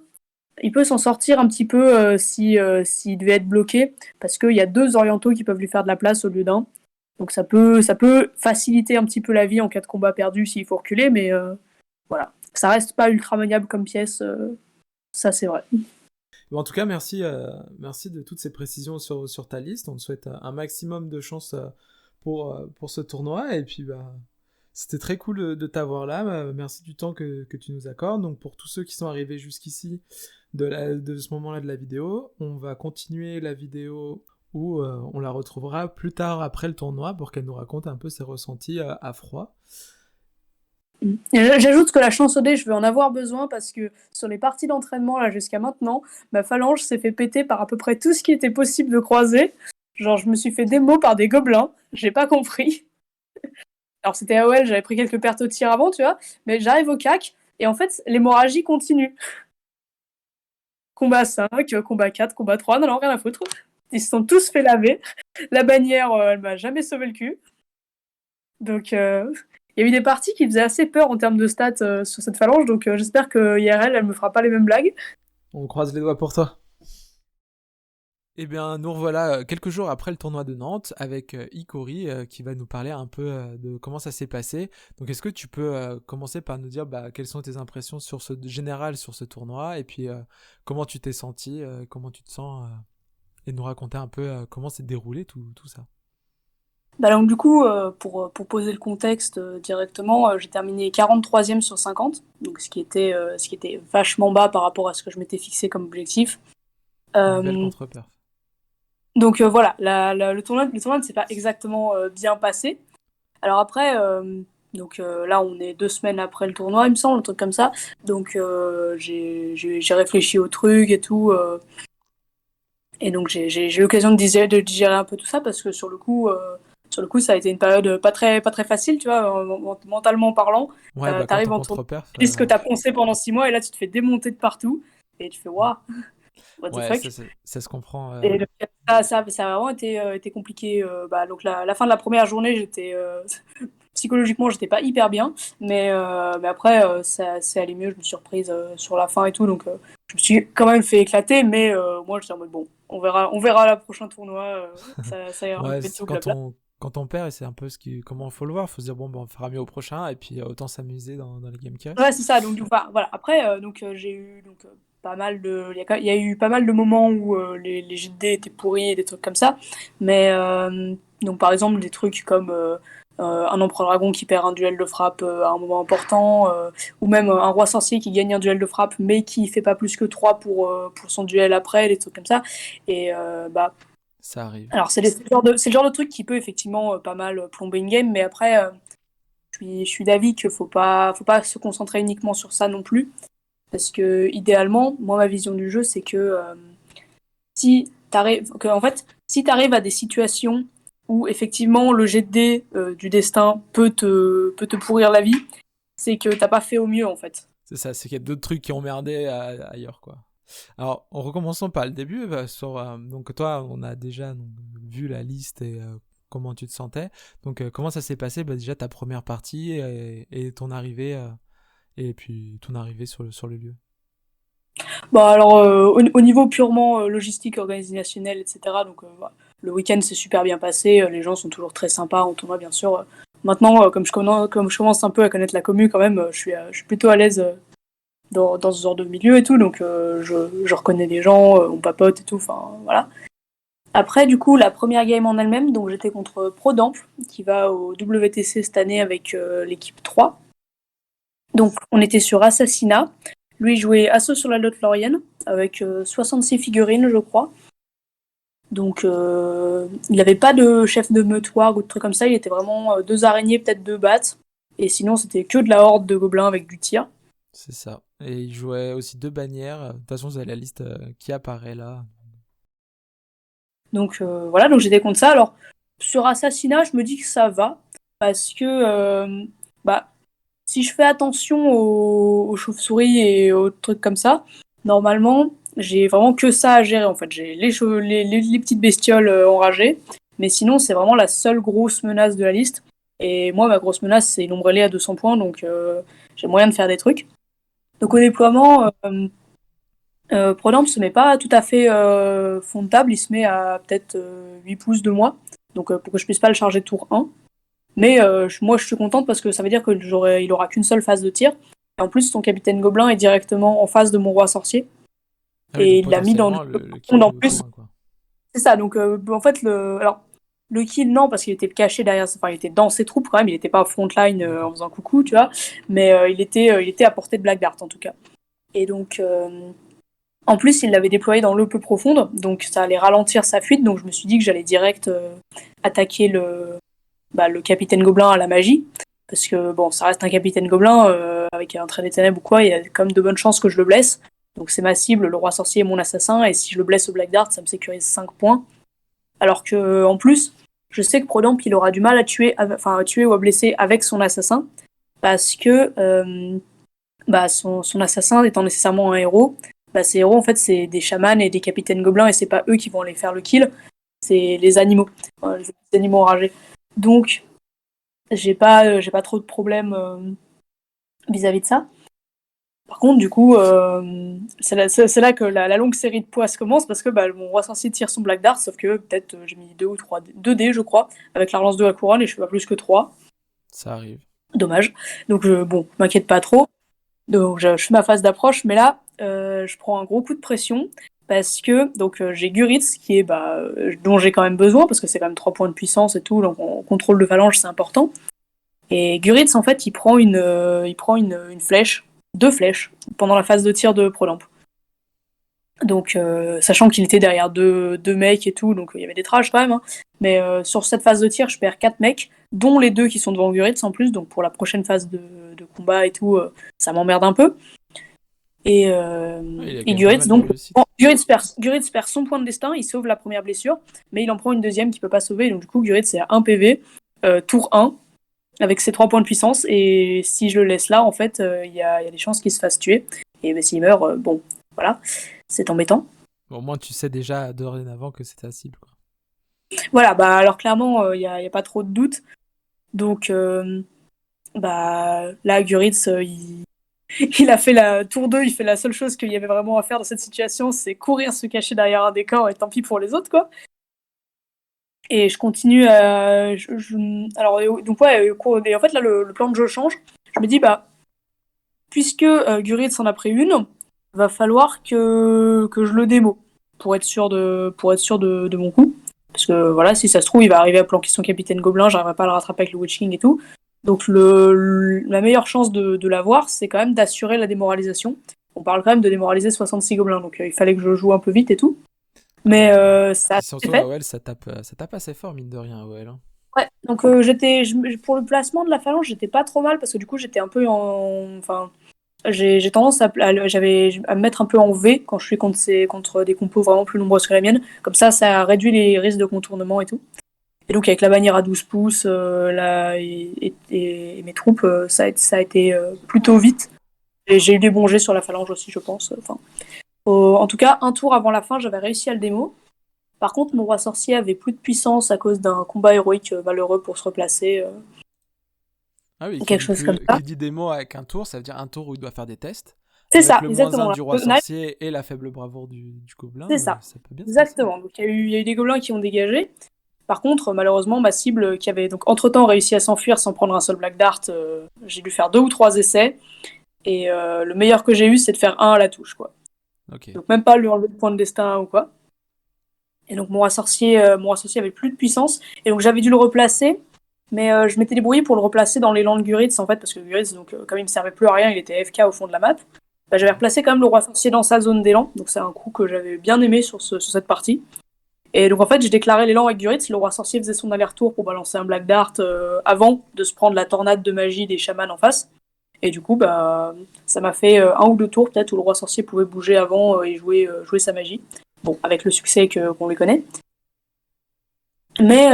s'en sortir un petit peu s'il devait être bloqué, parce qu'il y a 2 orientaux qui peuvent lui faire de la place au lieu d'un. Donc ça peut faciliter un petit peu la vie en cas de combat perdu s'il faut reculer, mais voilà. Ça reste pas ultra maniable comme pièce, ça c'est vrai. Bon, en tout cas, merci de toutes ces précisions sur ta liste. On te souhaite un maximum de chance pour ce tournoi. Et puis, c'était très cool de t'avoir là. Merci du temps que tu nous accordes. Donc, pour tous ceux qui sont arrivés jusqu'ici de ce moment-là de la vidéo, on va continuer la vidéo où on la retrouvera plus tard après le tournoi pour qu'elle nous raconte un peu ses ressentis à froid. J'ajoute que la chance au dé, je vais en avoir besoin parce que sur les parties d'entraînement là jusqu'à maintenant, ma phalange s'est fait péter par à peu près tout ce qui était possible de croiser. Genre, je me suis fait démo par des gobelins, j'ai pas compris. Alors, c'était AOL, j'avais pris quelques pertes au tir avant, tu vois, mais j'arrive au CAC et en fait, l'hémorragie continue. Combat 5, combat 4, combat 3, non, rien à foutre. Ils se sont tous fait laver. La bannière, elle m'a jamais sauvé le cul. Donc, il y a eu des parties qui faisaient assez peur en termes de stats sur cette phalange, donc j'espère que IRL, elle me fera pas les mêmes blagues. On croise les doigts pour toi. Eh bien, nous revoilà quelques jours après le tournoi de Nantes avec Ikori qui va nous parler un peu de comment ça s'est passé. Donc, est-ce que tu peux commencer par nous dire quelles sont tes impressions sur général sur ce tournoi et puis comment tu t'es senti, comment tu te sens et nous raconter un peu comment s'est déroulé tout ça. Bah donc du coup, pour poser le contexte directement, j'ai terminé 43e sur 50, donc ce qui était vachement bas par rapport à ce que je m'étais fixé comme objectif. Une belle Euh, contre-perf. donc voilà, le tournoi ne s'est pas exactement bien passé. Alors après, là on est 2 semaines après le tournoi, il me semble, un truc comme ça. Donc j'ai réfléchi au truc et tout. Et donc j'ai eu l'occasion de digérer un peu tout ça parce que sur le coup, ça a été une période pas très facile, tu vois, mentalement parlant. Ouais, quand ton T'arrives en tournoi, contre-perf. tu dis ce que t'as pensé pendant 6 mois et là tu te fais démonter de partout et tu fais waouh, what the Ouais, fuck. ça se comprend. Et donc, ça a vraiment été compliqué. Donc la fin de la première journée, psychologiquement, j'étais pas hyper bien, mais après, ça c'est allé mieux. Je me suis reprise sur la fin et tout, donc je me suis quand même fait éclater, mais moi j'étais en mode bon, on verra la prochain tournoi, ça ira mieux Ouais, et tout, quand blabla. on perd, et c'est un peu comment il faut le voir. Il faut se dire, bon, on fera mieux au prochain, et puis autant s'amuser dans les games qui restent. Ouais, c'est ça. Donc, voilà. Après, j'ai eu pas mal de. Il y a eu pas mal de moments où les jets de dés étaient pourris et des trucs comme ça. Mais donc, par exemple, des trucs comme un empereur dragon qui perd un duel de frappe à un moment important, ou même un roi sorcier qui gagne un duel de frappe, mais qui fait pas plus que 3 pour son duel après, des trucs comme ça. Et Ça arrive. alors, c'est le genre de truc qui peut effectivement pas mal plomber une game, mais après. Je suis d'avis qu'il faut pas se concentrer uniquement sur ça non plus. Parce que, idéalement, moi, ma vision du jeu, c'est que en fait, si t'arrives à des situations où, effectivement, le jet de dés du destin peut te pourrir la vie, c'est que t'as pas fait au mieux, en fait. C'est ça, c'est qu'il y a d'autres trucs qui ont merdé ailleurs, quoi. Alors, en recommençant par le début, donc toi, on a déjà vu la liste et comment tu te sentais. Donc, comment ça s'est passé déjà ta première partie et ton arrivée, et puis ton arrivée sur le lieu. Bah, alors, au niveau purement logistique, organisationnel, etc., donc, voilà. Le week-end s'est super bien passé. Les gens sont toujours très sympas en tournoi, bien sûr. Maintenant, comme je commence un peu à connaître la commu, quand même, je suis plutôt à l'aise dans ce genre de milieu et tout, donc je reconnais des gens, on papote et tout, enfin voilà. Après, du coup, la première game en elle-même, donc j'étais contre Prodample, qui va au WTC cette année avec l'équipe 3. Donc on était sur Assassinat. Lui jouait Assaut sur la Lothlórien, avec 66 figurines, je crois. Donc il n'avait pas de chef de meutoir ou de trucs comme ça, il était vraiment 2 araignées, peut-être 2 bats. Et sinon, c'était que de la horde de gobelins avec du tir. C'est ça. Et il jouait aussi deux bannières. De toute façon, vous avez la liste qui apparaît là. Donc voilà, donc j'étais contre ça. Alors sur Assassinat, je me dis que ça va parce que bah, si je fais attention aux chauves-souris et aux trucs comme ça, normalement j'ai vraiment que ça à gérer en fait. J'ai les petites bestioles enragées, mais sinon c'est vraiment la seule grosse menace de la liste. Et moi ma grosse menace c'est une ombrellée à 200 points, donc j'ai moyen de faire des trucs. Donc au déploiement, Prodamp se met pas tout à fait fond de table, il se met à peut-être 8 pouces de moi, donc pour que je puisse pas le charger tour 1. Mais moi je suis contente parce que ça veut dire il aura qu'une seule phase de tir. Et en plus son capitaine gobelin est directement en face de mon roi sorcier. Ah oui, Et donc il l'a mis dans potentiellement, le le kill en est pas plus. loin, quoi. C'est ça, donc en fait le kill non parce qu'il était caché derrière, enfin il était dans ses troupes quand même, il était pas frontline en D'accord. faisant coucou, tu vois, mais il était à portée de Black Dart en tout cas. Et donc en plus, il l'avait déployé dans l'eau peu profonde, donc ça allait ralentir sa fuite. Donc je me suis dit que j'allais direct attaquer le capitaine gobelin à la magie. Parce que bon, ça reste un capitaine gobelin avec un trait des ténèbres ou quoi, il y a quand même de bonnes chances que je le blesse. Donc c'est ma cible, le roi sorcier est mon assassin, et si je le blesse au Black Dart, ça me sécurise 5 points. Alors que en plus, je sais que Prodamp, il aura du mal à tuer ou à blesser avec son assassin, parce que son assassin étant nécessairement un héros, ces héros en fait c'est des chamans et des capitaines gobelins et c'est pas eux qui vont aller faire le kill, c'est les animaux, les animaux enragés. Donc j'ai pas trop de problèmes vis-à-vis de ça. Par contre, du coup, c'est là que la longue série de poids commence parce que mon roi sorcier tire son Black Dart, sauf que peut-être j'ai mis 2 ou 3 2 dés, je crois, avec la relance de la couronne et je fais pas plus que 3. Ça arrive. Dommage. Donc, bon, m'inquiète pas trop. Donc, je fais ma phase d'approche, mais là, je prends un gros coup de pression parce que donc j'ai Guritz qui est dont j'ai quand même besoin parce que c'est quand même 3 points de puissance et tout, donc en contrôle de phalange, c'est important. Et Guritz, en fait, il prend une flèche, 2 flèches, pendant la phase de tir de Prolamp. Donc, sachant qu'il était derrière deux mecs et tout, donc il y avait des trages quand même. Hein. Mais sur cette phase de tir, je perds 4 mecs, dont les 2 qui sont devant Guritz en plus. Donc pour la prochaine phase de combat et tout, ça m'emmerde un peu. Et Guritz, donc, Guritz perd son point de destin, il sauve la première blessure, mais il en prend une deuxième qu'il peut pas sauver. Donc du coup, Guritz c'est à 1 PV, tour 1, avec ses 3 points de puissance. Et si je le laisse là, en fait, il y a des chances qu'il se fasse tuer. Et s'il meurt, bon, voilà. C'est embêtant. Bon, au moins, tu sais déjà dorénavant que c'est ta cible, quoi. Voilà, alors clairement, il y a pas trop de doute. Donc, là, Guritz, il a fait la tour 2, il fait la seule chose qu'il y avait vraiment à faire dans cette situation, c'est courir, se cacher derrière un décor et tant pis pour les autres, quoi. Et je continue à... Alors, donc ouais, et en fait, là, le plan de jeu change. Je me dis, puisque Guritz en a pris une, va falloir que je le démo pour être sûr de mon coup. Parce que voilà, si ça se trouve, il va arriver à planquer son capitaine Gobelin, j'arriverai pas à le rattraper avec le Witch King et tout. Donc la meilleure chance de l'avoir, c'est quand même d'assurer la démoralisation. On parle quand même de démoraliser 66 Gobelins, donc il fallait que je joue un peu vite et tout. Mais ça surtout fait. AOL, ça tape assez fort, mine de rien, AOL. Hein. Ouais, donc pour le placement de la phalange, j'étais pas trop mal parce que du coup, j'étais un peu en... Enfin, j'ai tendance à me mettre un peu en V quand je suis contre des compos vraiment plus nombreuses que la mienne. Comme ça réduit les risques de contournement et tout. Et donc avec la bannière à 12 pouces et mes troupes, ça a été plutôt vite. Et j'ai eu des bons jets sur la phalange aussi, je pense. Enfin, en tout cas, un tour avant la fin, j'avais réussi à le démo. Par contre, mon roi sorcier avait plus de puissance à cause d'un combat héroïque malheureux pour se replacer. Ah oui, Quelque chose comme ça. Qui dit démo avec un tour, ça veut dire un tour où il doit faire des tests. C'est avec ça, le exactement. moins 1 du roi sorcier et la faible bravoure du gobelin. C'est ça. Ça peut bien Exactement. Donc il y a eu des gobelins qui ont dégagé. Par contre, malheureusement, ma cible qui avait donc entre-temps réussi à s'enfuir sans prendre un seul Black Dart, j'ai dû faire 2 ou 3 essais. Et le meilleur que j'ai eu, c'est de faire 1 à la touche, quoi. Okay. Donc même pas lui enlever le point de destin ou quoi. Et donc mon roi sorcier avait plus de puissance. Et donc j'avais dû le replacer. Mais je m'étais débrouillé pour le replacer dans l'élan de Guritz, en fait, parce que Guritz, donc, comme il me servait plus à rien, il était AFK au fond de la map. J'avais replacé quand même le roi sorcier dans sa zone d'élan. Donc c'est un coup que j'avais bien aimé sur cette partie. Et donc en fait, j'ai déclaré l'élan avec Guritz. Le roi sorcier faisait son aller-retour pour balancer un Black Dart avant de se prendre la tornade de magie des chamans en face. Et du coup, ça m'a fait 1 ou 2 tours peut-être où le roi sorcier pouvait bouger avant et jouer sa magie. Bon, avec le succès qu'on lui connaît. Mais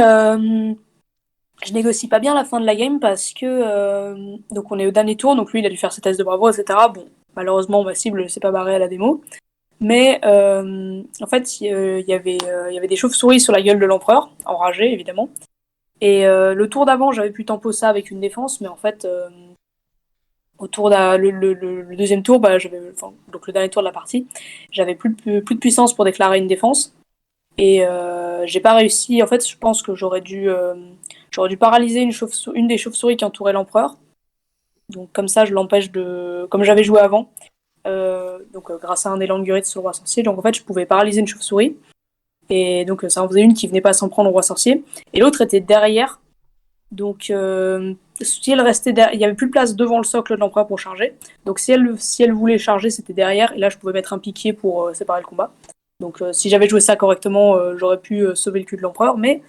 je négocie pas bien la fin de la game parce que donc on est au dernier tour, donc lui il a dû faire ses tests de bravoure, etc. Bon, malheureusement ma cible s'est pas barrée à la démo. Mais en fait, il y avait des chauves-souris sur la gueule de l'empereur, enragé évidemment. Et le tour d'avant, j'avais pu tempo ça avec une défense, mais en fait, au tour le deuxième tour, donc le dernier tour de la partie, j'avais plus de puissance pour déclarer une défense. Et j'ai pas réussi. En fait, je pense que j'aurais dû paralyser une des chauves-souris qui entourait l'empereur. Donc comme ça, je l'empêche de... Comme j'avais joué avant. Grâce à un élan de Guritz sur le roi sorcier. Donc en fait, je pouvais paralyser une chauve-souris. Et donc ça en faisait une qui venait pas s'en prendre au roi sorcier. Et l'autre était derrière. Donc si elle restait derrière, il y avait plus de place devant le socle de l'empereur pour charger. Donc si elle voulait charger, c'était derrière. Et là, je pouvais mettre un piqué pour séparer le combat. Donc si j'avais joué ça correctement, j'aurais pu sauver le cul de l'empereur. Mais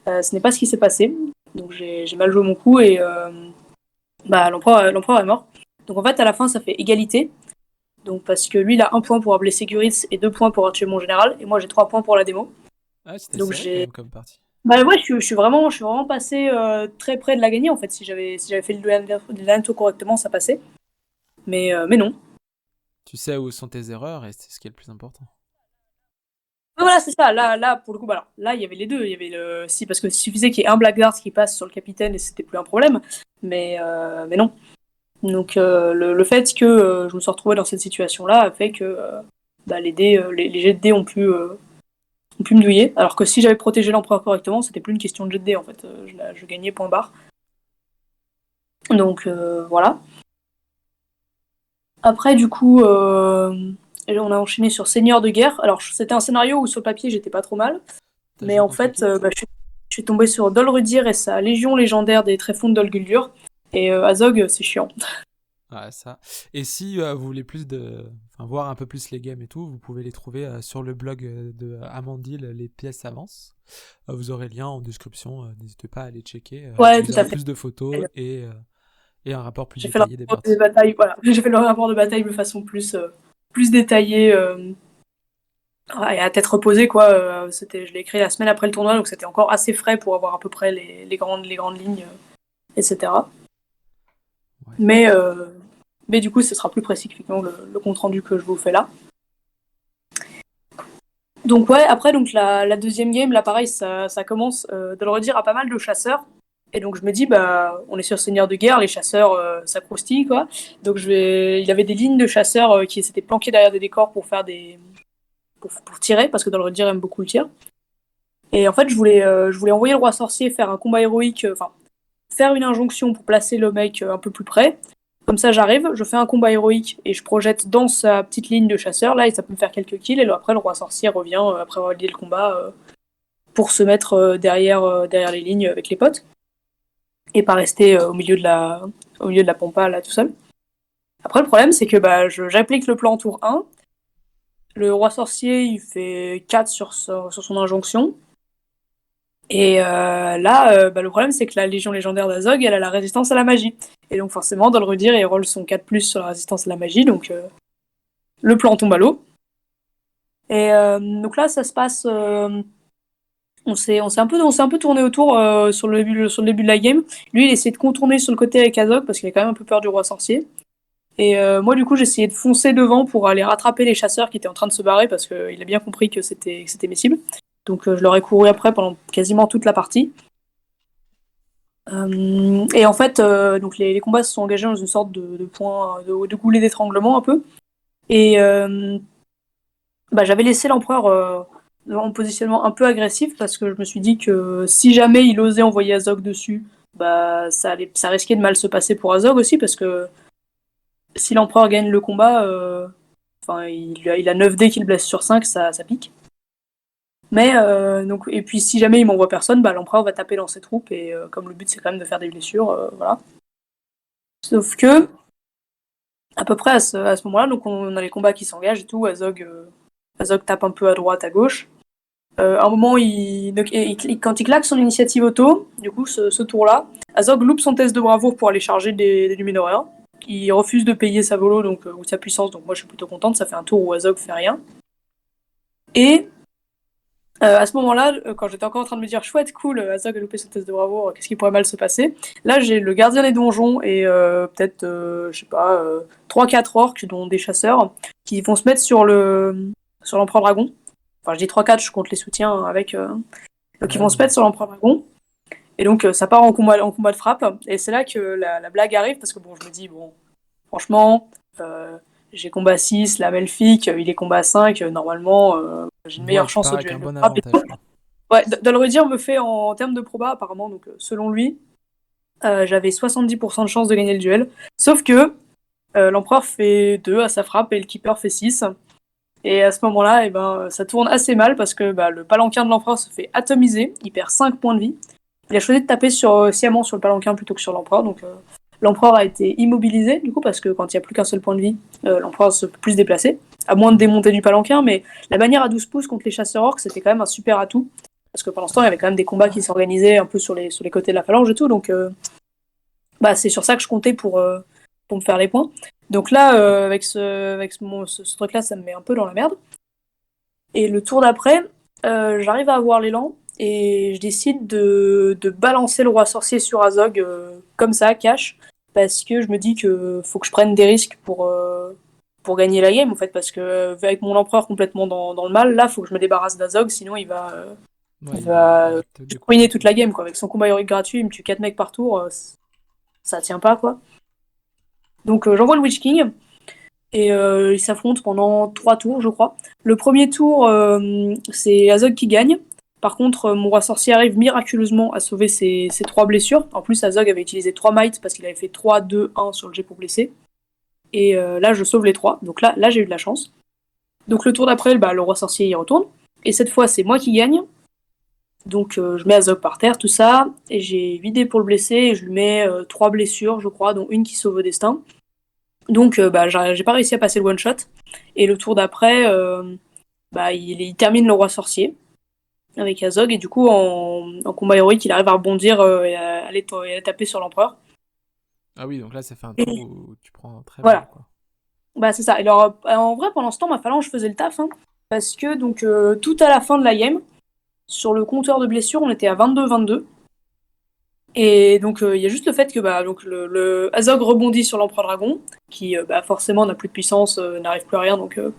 ce n'est pas ce qui s'est passé. Donc j'ai mal joué mon coup et l'empereur est mort. Donc en fait, à la fin, ça fait égalité. Donc parce que lui, il a 1 point pour avoir blessé Guritz et 2 points pour avoir tué mon général. Et moi, j'ai 3 points pour la démo. Ah, c'était donc serré quand même comme partie. Ouais, je suis vraiment passé très près de la gagner en fait. Si j'avais fait le dernier tour correctement, ça passait. Mais non. Tu sais où sont tes erreurs et c'est ce qui est le plus important. Voilà, c'est ça. Là, pour le coup, là, il y avait les deux. Il y avait parce qu'il suffisait qu'il y ait un Black Dart qui passe sur le capitaine et c'était plus un problème. Mais non. Donc le fait que je me sois retrouvée dans cette situation-là a fait que les jets de dés ont pu me douiller. Alors que si j'avais protégé l'empereur correctement, c'était plus une question de jet de dés en fait. Je gagnais point barre. Donc voilà. Après, du coup, on a enchaîné sur Seigneur de guerre. Alors, c'était un scénario où sur le papier, j'étais pas trop mal. T'as Mais joué en contre fait, qui? je suis tombée sur Dol et sa légion légendaire des tréfonds de Dol Guldur. Et Azog, c'est chiant. Ouais, ça. Et si vous voulez voir un peu plus les games et tout, vous pouvez les trouver sur le blog de Amandil, les pièces avancent. Vous aurez le lien en description, n'hésitez pas à aller checker. Ouais, Vous tout à aurez fait. plus de photos et un rapport plus J'ai fait le détaillé des rapport de parties. bataille, voilà. J'ai fait le rapport de bataille de façon plus détaillée et à tête reposée, quoi. Je l'ai écrit la semaine après le tournoi, donc c'était encore assez frais pour avoir à peu près les grandes lignes, etc. Ouais. Mais du coup, ce sera plus précis qu'effectivement le compte rendu que je vous fais là. Donc ouais, après donc la deuxième game, là pareil, ça commence de le redire à pas mal de chasseurs. Et donc je me dis, bah on est sur Seigneur de guerre, les chasseurs ça croustille quoi. Donc il y avait des lignes de chasseurs qui s'étaient planqués derrière des décors pour faire pour tirer, parce que dans le redire aime beaucoup le tir. Et en fait je voulais envoyer le roi sorcier faire un combat héroïque, enfin faire une injonction pour placer le mec un peu plus près. Comme ça, j'arrive, je fais un combat héroïque et je projette dans sa petite ligne de chasseur, là, et ça peut me faire quelques kills. Et après, le roi sorcier revient, après avoir validé le combat, pour se mettre derrière les lignes avec les potes. Et pas rester au milieu de la pampa, là, tout seul. Après, le problème, c'est que j'applique le plan tour 1. Le roi sorcier, il fait 4 sur son injonction. Et le problème, c'est que la Légion légendaire d'Azog, elle a la résistance à la magie. Et donc, forcément, dans le redire, il roll son 4+ sur la résistance à la magie, donc le plan tombe à l'eau. Et donc là, ça se passe. On s'est un peu tourné autour sur le début de la game. Lui, il essaie de contourner sur le côté avec Azog, parce qu'il a quand même un peu peur du roi sorcier. Et moi, du coup, j'ai essayé de foncer devant pour aller rattraper les chasseurs qui étaient en train de se barrer, parce qu'il a bien compris que c'était mes cibles. Donc je leur ai couru après pendant quasiment toute la partie. Et en fait, donc les combats se sont engagés dans une sorte de point de goulet d'étranglement un peu. Et j'avais laissé l'empereur en positionnement un peu agressif parce que je me suis dit que si jamais il osait envoyer Azog dessus, ça risquait de mal se passer pour Azog aussi parce que si l'empereur gagne le combat, il a 9 dés qu'il blesse sur 5, ça pique. Mais donc, et puis si jamais il m'envoie personne, l'empereur va taper dans ses troupes et comme le but c'est quand même de faire des blessures, voilà. Sauf que à peu près à ce moment-là, donc on a les combats qui s'engagent et tout. Azog tape un peu à droite, à gauche. À un moment, quand il claque son initiative auto, du coup ce tour-là, Azog loupe son test de bravoure pour aller charger des Numénoréens. Il refuse de payer sa volo ou sa puissance, donc moi je suis plutôt contente. Ça fait un tour où Azog fait rien. Et à ce moment-là, quand j'étais encore en train de me dire chouette, cool, Azog a loupé son test de bravoure, qu'est-ce qui pourrait mal se passer? Là, j'ai le gardien des donjons et peut-être, je sais pas, 3-4 orques, dont des chasseurs, qui vont se mettre sur l'empereur dragon. Enfin, je dis 3-4, je compte les soutiens avec. Donc, ils vont se mettre sur l'empereur dragon. Et donc, ça part en combat de frappe. Et c'est là que la blague arrive, parce que bon, je me dis, bon, franchement, j'ai combat 6, la Melfic, il est combat 5, normalement, j'ai une meilleure chance au avec duel un de bon frappe. avantage, quoi. Ouais, Dalrudir me fait en termes de proba, apparemment, donc selon lui, j'avais 70% de chance de gagner le duel. Sauf que l'empereur fait 2 à sa frappe et le keeper fait 6. Et à ce moment-là, ça tourne assez mal parce que le palanquin de l'empereur se fait atomiser, il perd 5 points de vie. Il a choisi de taper sciemment sur le palanquin plutôt que sur l'empereur, donc l'empereur a été immobilisé, du coup, parce que quand il n'y a plus qu'un seul point de vie, l'empereur ne peut plus se déplacer, à moins de démonter du palanquin, mais la manière à 12 pouces contre les chasseurs orques, c'était quand même un super atout, parce que pendant ce temps, il y avait quand même des combats qui s'organisaient un peu sur les côtés de la phalange et tout, donc c'est sur ça que je comptais pour me faire les points. Donc là, avec ce truc-là, ça me met un peu dans la merde. Et le tour d'après, j'arrive à avoir l'élan, et je décide de balancer le roi sorcier sur Azog comme ça, cash, parce que je me dis que faut que je prenne des risques pour gagner la game, en fait, parce que avec mon empereur complètement dans le mal, là, faut que je me débarrasse d'Azog, sinon il va te ruiner découper. toute la game, quoi. Avec son combat héroïque gratuit, il me tue 4 mecs par tour, ça tient pas, quoi. Donc j'envoie le Witch King, et ils s'affrontent pendant 3 tours, je crois. Le premier tour, c'est Azog qui gagne. Par contre, mon roi sorcier arrive miraculeusement à sauver ses 3 blessures. En plus, Azog avait utilisé 3 mites parce qu'il avait fait 3, 2, 1 sur le jet pour blesser. Et là, je sauve les 3. Donc là j'ai eu de la chance. Donc le tour d'après, le roi sorcier y retourne. Et cette fois, c'est moi qui gagne. Donc je mets Azog par terre, tout ça. Et j'ai vidé pour le blesser. Et je lui mets 3 blessures, je crois, dont une qui sauve au destin. Donc j'ai pas réussi à passer le one shot. Et le tour d'après, il termine le roi sorcier avec Azog. Et du coup, en combat héroïque, il arrive à rebondir et à aller taper sur l'empereur. Ah oui, donc là, ça fait un Et tour où tu prends très mal, voilà. quoi. Bah c'est ça. Et alors, en vrai, pendant ce temps, ma phalange faisait le taf. Hein, parce que donc tout à la fin de la game, sur le compteur de blessures, on était à 22-22. Et donc il y a juste le fait que donc le Azog rebondit sur l'empereur dragon, qui forcément n'a plus de puissance, n'arrive plus à rien, donc Ouais.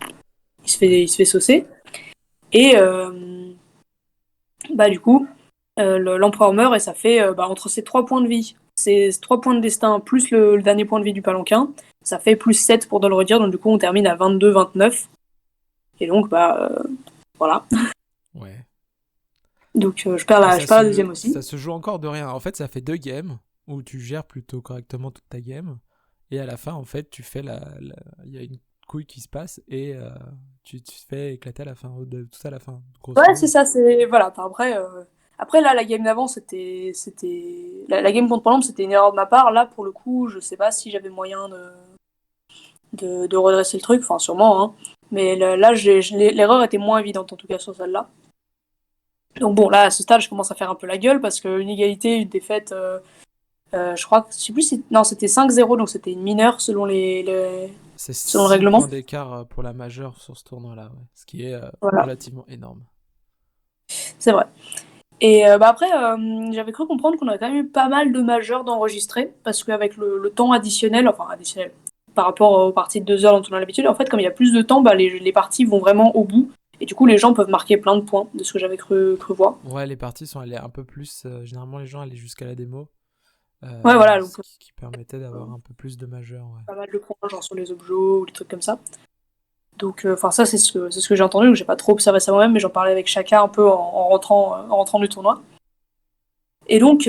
il se fait saucer. Et du coup, l'empereur meurt et ça fait entre ses 3 points de vie, ses 3 points de destin, plus le dernier point de vie du palanquin, ça fait plus 7 pour Dolredir, donc du coup on termine à 22-29. Et donc voilà. Ouais. Donc je perds Et je perds la deuxième aussi. ça se joue encore de rien. En fait, ça fait 2 games où tu gères plutôt correctement toute ta game. Et à la fin, en fait, tu fais il y a une couille qui se passe et tu te fais éclater à la fin, de tout ça à la fin, grosso Ouais, c'est modo. ça, c'est. Voilà. Après, là, la game d'avant, La game contre Paname, c'était une erreur de ma part. Là, pour le coup, je sais pas si j'avais moyen de redresser le truc, enfin, sûrement, hein. Mais là, l'erreur était moins évidente, en tout cas, sur celle-là. Donc, bon, là, à ce stade, je commence à faire un peu la gueule parce qu'une égalité, une défaite, je crois que. Je sais plus si. Non, c'était 5-0, donc c'était une mineure C'est selon le 6 règlement. points d'écart pour la majeure sur ce tournoi-là, ouais. Ce qui est Voilà, relativement énorme. c'est vrai. Et après, j'avais cru comprendre qu'on avait quand même eu pas mal de majeurs d'enregistrer, parce qu'avec le temps additionnel, enfin additionnel, par rapport aux parties de 2 heures dont on a l'habitude, en fait, comme il y a plus de temps, les parties vont vraiment au bout, et du coup, les gens peuvent marquer plein de points, de ce que j'avais cru voir. Ouais, les parties sont allées un peu plus. Généralement, les gens allaient jusqu'à la démo. Ouais, voilà, Ce donc qui permettait d'avoir un peu plus de majeurs, ouais. pas mal de points, genre sur les objets ou des trucs comme ça. Donc, enfin, ça, c'est ce que j'ai entendu, donc j'ai pas trop observé ça moi-même, mais j'en parlais avec chacun un peu en rentrant du tournoi. Et donc,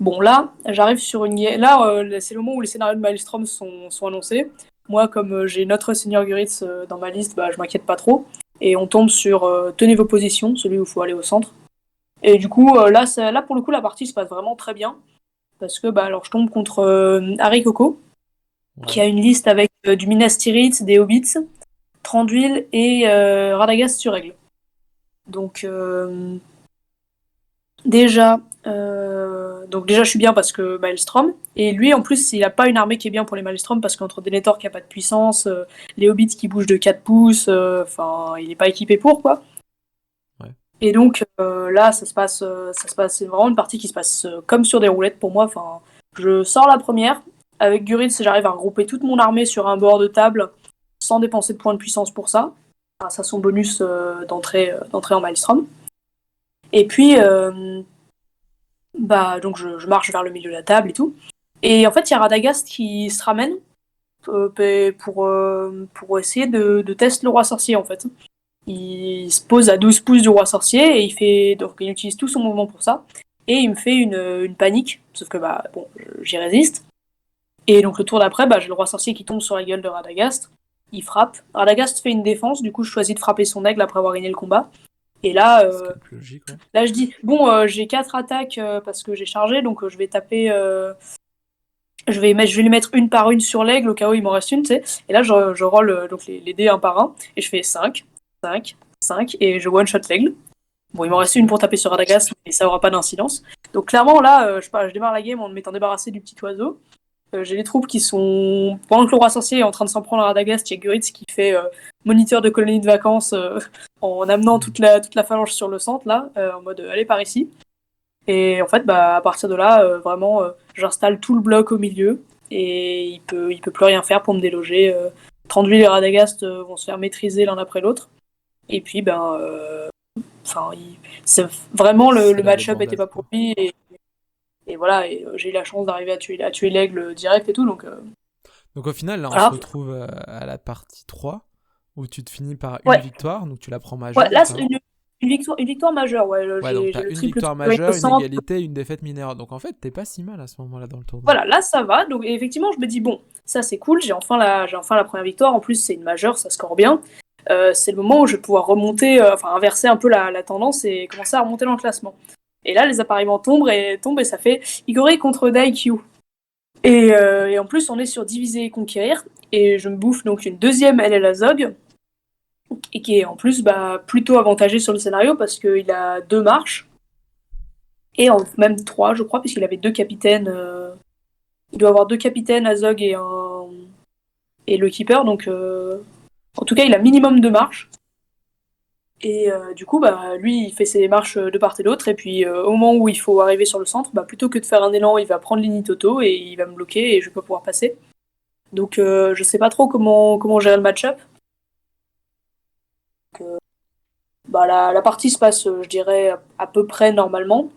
bon, là, j'arrive sur une. Là, c'est le moment où les scénarios de Maelstrom sont annoncés. Moi, comme j'ai notre Seigneur Guritz dans ma liste, je m'inquiète pas trop. Et on tombe sur Tenez vos positions, celui où il faut aller au centre. Et du coup, là, pour le coup, la partie se passe vraiment très bien. Parce que alors, je tombe contre Harry Coco, qui Ouais. a une liste avec du Minas Tirith, des Hobbits, Tranduil et Radagast sur règle. Donc, Déjà, déjà, je suis bien parce que Maelstrom. Et lui, en plus, il a pas une armée qui est bien pour les Maelstrom parce qu'entre Denethor qui a pas de puissance, les Hobbits qui bougent de 4 pouces, enfin, il est pas équipé pour, quoi. Ouais. Et donc, là, c'est vraiment une partie qui se passe comme sur des roulettes pour moi. Enfin, je sors la première. Avec Guritz, j'arrive à regrouper toute mon armée sur un bord de table sans dépenser de points de puissance pour ça, grâce à son bonus d'entrée en Maelstrom. Et puis, donc je marche vers le milieu de la table et tout. Et en fait, il y a Radagast qui se ramène pour essayer de tester le roi sorcier, en fait. Il se pose à 12 pouces du roi sorcier et donc il utilise tout son mouvement pour ça. Et il me fait une panique, sauf que bon, j'y résiste. Et donc le tour d'après, j'ai le roi sorcier qui tombe sur la gueule de Radagast. Il frappe. Radagast fait une défense, du coup je choisis de frapper son aigle après avoir gagné le combat. Et là, Ce qui est le plus logique, ouais. là, je dis, bon, j'ai 4 attaques parce que j'ai chargé, donc je vais taper. Je vais les mettre une par une sur l'aigle au cas où il m'en reste une, tu sais. Et là, je roll donc les dés un par un, et je fais 5, 5, 5, et je one-shot l'aigle. Bon, il m'en reste une Ok. pour taper sur Radagast, mais ça aura pas d'incidence. Donc clairement, là, je démarre la game en m'étant débarrassé du petit oiseau. J'ai les troupes qui sont. Pendant que le roi sorcier est en train de s'en prendre à Radagast, il y a Guritz qui fait moniteur de colonie de vacances en amenant Hmm. toute la phalange sur le centre, là, en mode allez par ici. Et en fait, à partir de là, vraiment, j'installe tout le bloc au milieu et il peut plus rien faire pour me déloger. Tranduil et Radagast vont se faire maîtriser l'un après l'autre. Et puis, enfin, c'est vraiment C'est le la match-up était débandade, pas pour quoi. lui et voilà. Et j'ai eu la chance d'arriver à tuer l'aigle direct et tout, donc Donc au final, là, on se Voilà. retrouve à la partie 3, où tu te finis par une Ouais. victoire, donc tu la prends Ouais, majeure. là, c'est notamment. une victoire majeure. Ouais, Ouais, donc j'ai t'as le une triple victoire figurine au majeure, une centre. égalité et une défaite mineure. Donc en fait, t'es pas si mal à ce moment-là dans le tournoi. Voilà, là, ça va. Donc, effectivement, je me dis, bon, ça, c'est cool. J'ai enfin la première victoire. En plus, c'est une majeure, ça score bien. C'est le moment où je vais pouvoir remonter, enfin, inverser un peu la tendance et commencer à remonter dans le classement. Et là, les appareillements tombent et ça fait Igori contre Daikyu. Et en plus, on est sur diviser et conquérir. Et je me bouffe donc une deuxième LL Azog. Et qui est en plus plutôt avantagé sur le scénario parce qu'il a 2 marches. Même 3, je crois, puisqu'il avait 2 capitaines. Il doit avoir 2 capitaines, Azog et le keeper. Donc, en tout cas, il a minimum 2 marches. Et du coup, lui, il fait ses marches de part et d'autre. Et puis, au moment où il faut arriver sur le centre, plutôt que de faire un élan, il va prendre l'Initoto et il va me bloquer et je vais pas pouvoir passer. Donc, je sais pas trop comment gérer le match-up. Donc, la partie se passe, je dirais, à peu près normalement.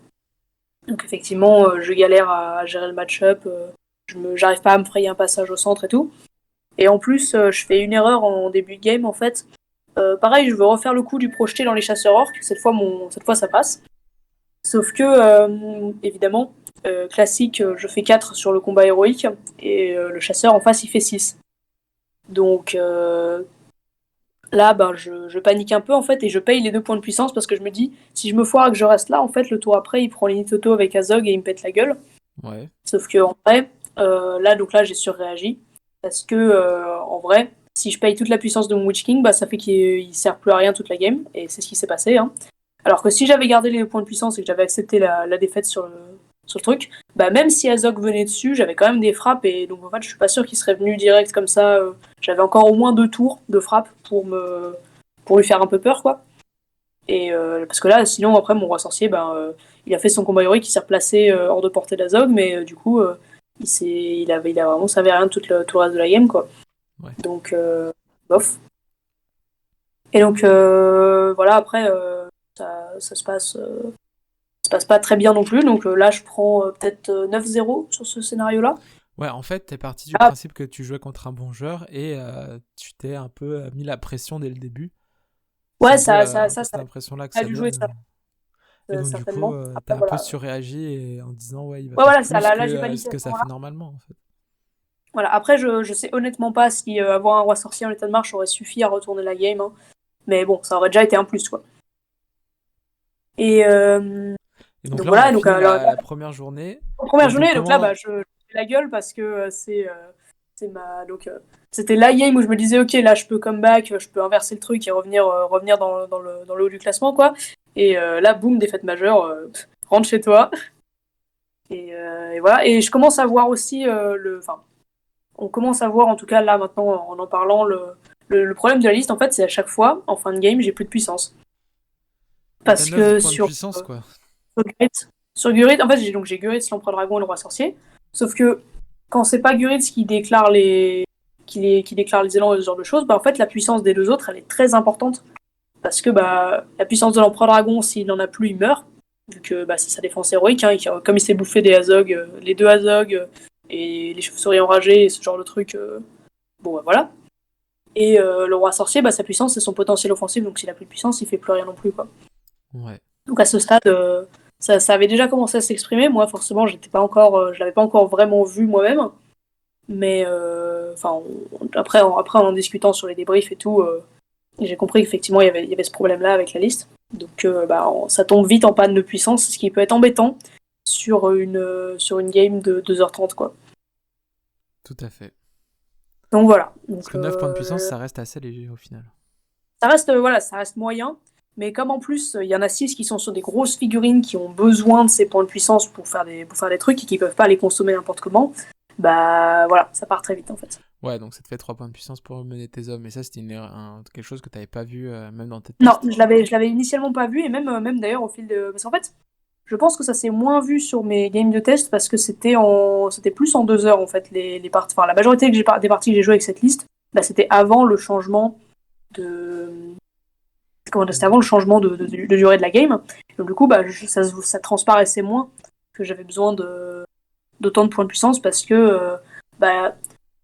Donc, effectivement, je galère à gérer le match-up. J'arrive pas à me frayer un passage au centre et tout. Et en plus, je fais une erreur en début de game, en fait. Pareil, je veux refaire le coup du projeté dans les chasseurs orques. Cette fois, ça passe. Sauf que, évidemment, classique, je fais 4 sur le combat héroïque. Et le chasseur en face, il fait 6. Donc là, je panique un peu, en fait, et je paye les 2 points de puissance parce que je me dis, si je me foire et que je reste là, en fait, le tour après, il prend l'Initoto avec Azog et il me pète la gueule. Ouais. Sauf que, en vrai, là, j'ai surréagi. Parce que, en vrai, si je paye toute la puissance de mon Witch King, ça fait qu'il sert plus à rien toute la game. Et c'est ce qui s'est passé. Hein. Alors que si j'avais gardé les points de puissance et que j'avais accepté la défaite sur le truc, même si Azog venait dessus, j'avais quand même des frappes. Et donc, en fait, je suis pas sûr qu'il serait venu direct comme ça. J'avais encore au moins 2 tours de frappe pour lui faire un peu peur, quoi. Et parce que là, sinon, après, mon roi sorcier, il a fait son combat héroïque, il s'est replacé hors de portée d'Azog, mais du coup, il a vraiment servi à rien tout le reste de la game, quoi. Ouais. Donc, bof. Et donc, voilà, après, ça se passe pas très bien non plus. Donc là, je prends peut-être 9-0 sur ce scénario-là. Ouais, en fait, t'es parti du principe que tu jouais contre un bon joueur et tu t'es un peu mis la pression dès le début. Ouais, c'est ça cette impression-là que a ça dû jouer donne. ça. Et donc, du coup, Certainement. t'as Après, un peu voilà. surréagi et en disant, ouais, il va Ouais, faire voilà, plus là, j'ai que ce paniqué à que ce ça moment-là. fait normalement, en fait. Voilà. Après, je sais honnêtement pas si avoir un roi sorcier en état de marche aurait suffi à retourner la game. Hein. Mais bon, ça aurait déjà été un plus, quoi. Et Et donc donc là, on a voilà, donc fini la première journée. première Et donc, journée, donc là, comment... je fais la gueule parce que c'est ma. Donc, c'était la game où je me disais, ok, là, je peux come back, je peux inverser le truc et revenir dans le haut du classement, quoi. Et là, boum, défaite majeure, rentre chez toi. Et voilà. Et je commence à voir aussi Enfin, on commence à voir, en tout cas, là, maintenant, en parlant, le problème de la liste, en fait, c'est à chaque fois, en fin de game, j'ai plus de puissance. T'as Parce 9 que points de puissance, quoi. sur Guritz, en fait, j'ai Guritz, l'Empereur Dragon et le Roi Sorcier. Sauf que quand c'est pas Guritz qui déclare qui déclare les élans et ce genre de choses, en fait, la puissance des 2 autres, elle est très importante. Parce que la puissance de l'Empereur Dragon, s'il n'en a plus, il meurt. Vu que c'est sa défense héroïque. Hein, comme il s'est bouffé des Azog, les 2 Azog et les chauves-souris enragées et ce genre de trucs, voilà. Et le Roi Sorcier, sa puissance, c'est son potentiel offensif. Donc s'il a plus de puissance, il fait plus rien non plus, quoi. Ouais. Donc à ce stade, ça avait déjà commencé à s'exprimer. Moi, forcément, je l'avais pas encore vraiment vu moi-même. Mais après, en discutant sur les débriefs et tout, j'ai compris qu'effectivement, il y avait ce problème-là avec la liste. Donc ça tombe vite en panne de puissance, ce qui peut être embêtant sur une game de 2h30, quoi. Tout à fait. Donc voilà. Parce que 9 points de puissance, ça reste assez léger au final. Ça reste moyen. Mais comme en plus, il y en a 6 qui sont sur des grosses figurines qui ont besoin de ces points de puissance pour faire des trucs et qui peuvent pas les consommer n'importe comment, voilà, ça part très vite en fait. Ouais, donc ça te fait 3 points de puissance pour mener tes hommes. Et ça, c'était quelque chose que t'avais pas vu même dans tes tests. Non, je l'avais initialement pas vu, et même d'ailleurs au fil de. Parce qu'en fait, je pense que ça s'est moins vu sur mes games de test parce que c'était plus en 2 heures en fait, les parties. Enfin, la majorité des parties que j'ai jouées avec cette liste, c'était avant le changement de. C'était avant le changement de durée de la game. Donc du coup, ça transparaissait moins que j'avais besoin d'autant de points de puissance parce que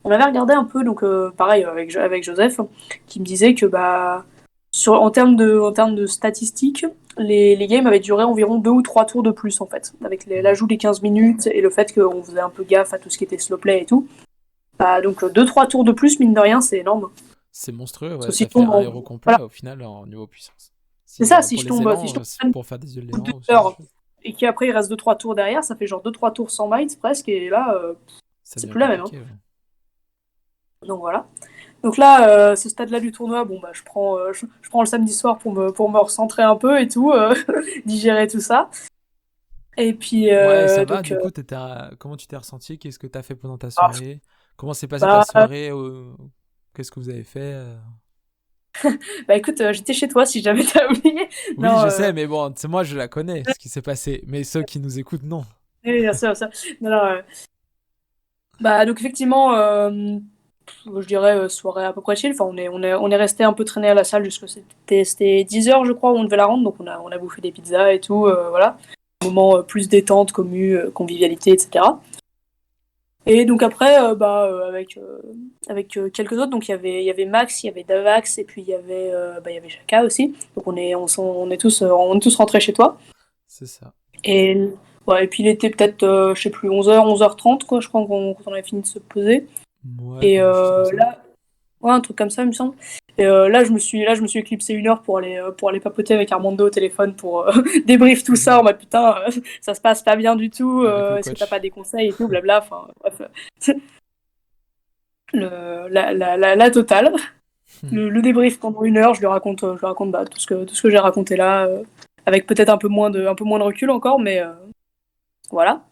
On avait regardé un peu, donc pareil avec Joseph, qui me disait que en termes de statistiques, les games avaient duré environ 2 ou 3 tours de plus en fait, avec l'ajout des 15 minutes et le fait qu'on faisait un peu gaffe à tout ce qui était slow play et tout. Donc 2 3 tours de plus, mine de rien, c'est énorme. C'est monstrueux, Parce ouais, que ça si je fait tombe un héros complet voilà, au final en niveau puissance. c'est Si, ça, si pour je les tombe, si je élans, tombe pour faire des yeux de de l'élan ou ce genre de 2 heures choses, et qu'après il reste 2 3 tours derrière, ça fait genre 2 3 tours sans mites presque, et là, ça c'est devient plus la même. Hein. compliqué. Ouais. Donc voilà. Donc là, ce stade-là du tournoi, bon bah je prends le samedi soir pour me recentrer un peu et tout, digérer tout ça. Et puis Ouais, ça va, donc du coup, comment tu t'es ressenti? Qu'est-ce que t'as fait pendant ta ah, soirée? Comment s'est passée ta bah, soirée? Qu'est-ce que vous avez fait? bah écoute, j'étais chez toi si jamais t'as oublié. Oui, Non, je sais, mais bon, c'est moi, je la connais, ce qui s'est passé. Mais ceux qui nous écoutent, non. oui, bien sûr, bien sûr. Non, non, bah donc effectivement, je dirais soirée à peu près chill. Enfin, on est resté un peu traîné à la salle jusqu'à c'était 10 heures je crois où on devait la rendre, donc on a bouffé des pizzas et tout, voilà. Moment plus détente, convivialité, etc. Et donc après, avec quelques autres, donc il y avait Max, il y avait Davax, et puis il y avait Shaka aussi. Donc on est tous rentrés chez toi. C'est ça. Et, ouais, et puis il était peut-être, je sais plus, 11h 30 quoi, je crois, quand on avait fini de se poser. Ouais, Et quelque chose comme ça. là, ouais, un truc comme ça, il me semble. Et là, je me suis éclipsé 1 heure pour aller papoter avec Armando au téléphone pour débrief tout ça en mode putain, ça se passe pas bien du tout, Avec le est-ce que t'as coach. pas des conseils et tout, blabla, enfin, bref. La totale. Le débrief pendant 1 heure, je lui raconte tout ce que j'ai raconté là, avec peut-être un peu moins de recul encore, mais voilà.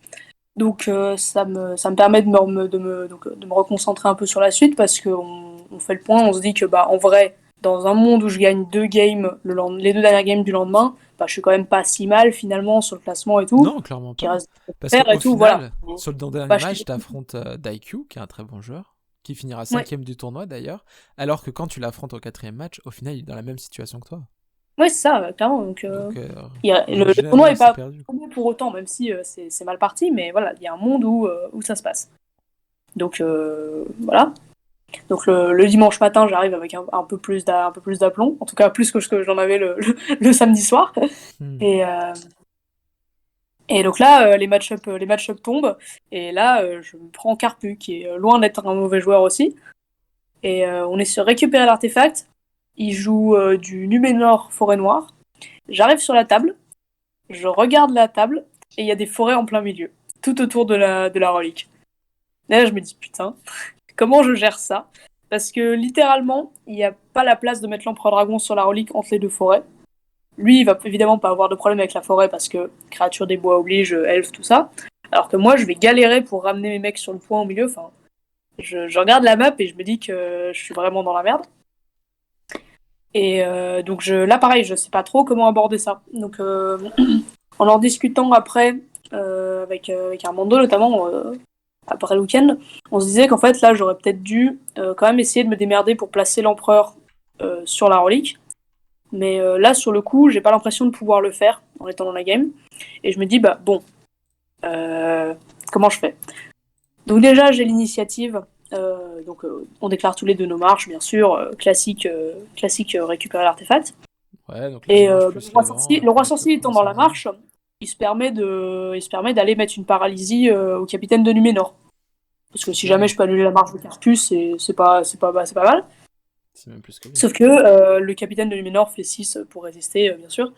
Donc ça me permet de me reconcentrer un peu sur la suite parce qu'on fait le point, on se dit que en vrai, dans un monde où je gagne 2 games les 2 dernières games du lendemain, je suis quand même pas si mal finalement sur le classement et tout, Non, clairement qui pas. reste Parce faire et qu'au tout, voilà. final, sur le dernier Bah, je- match, t'affrontes Daiku, qui est un très bon joueur, qui finira Ouais, 5ème du tournoi d'ailleurs, alors que quand tu l'affrontes au 4ème match, au final, il est dans la même situation que toi. ouais, c'est ça, clairement. Donc, Donc, le tournoi jamais est c'est pas perdu. tombé pour autant, même si c'est mal parti, mais voilà, il y a un monde où ça se passe. Donc voilà. Donc le dimanche matin, j'arrive avec un peu plus d'aplomb, en tout cas plus que ce que j'en avais le samedi soir. Hmm. Et, euh, et donc là, les match-up tombent, et là, je me prends Carpu, qui est loin d'être un mauvais joueur aussi. Et on est sur récupérer l'artefact. Il joue du Numénor Forêt Noire. J'arrive sur la table, je regarde la table, et il y a des forêts en plein milieu, tout autour de la relique. Et là, je me dis, putain, comment je gère ça? Parce que littéralement, il n'y a pas la place de mettre l'empereur dragon sur la relique entre les deux forêts. Lui, il va évidemment pas avoir de problème avec la forêt parce que créature des bois oblige, elfe, tout ça. Alors que moi, je vais galérer pour ramener mes mecs sur le point au milieu. Enfin, je regarde la map et je me dis que je suis vraiment dans la merde. Et donc là, pareil, je sais pas trop comment aborder ça. Donc, en discutant après avec Armando notamment, après le week-end, on se disait qu'en fait là j'aurais peut-être dû quand même essayer de me démerder pour placer l'empereur sur la relique. Mais là sur le coup, j'ai pas l'impression de pouvoir le faire en étant dans la game. Et je me dis bah bon, euh, comment je fais? Donc déjà j'ai l'initiative. Donc on déclare tous les deux nos marches, bien sûr, classique récupérer l'artefact. Ouais, donc la Et marche le plus roi l'élan, sorcier, le roi avec le sorcier point étant dans la ascendant. marche, il se permet d'aller mettre une paralysie au capitaine de Numénor. Parce que si jamais Ouais, je peux annuler la marche de Carpus, c'est pas mal. c'est même plus que bien. Sauf que le capitaine de Numénor fait 6 pour résister, bien sûr.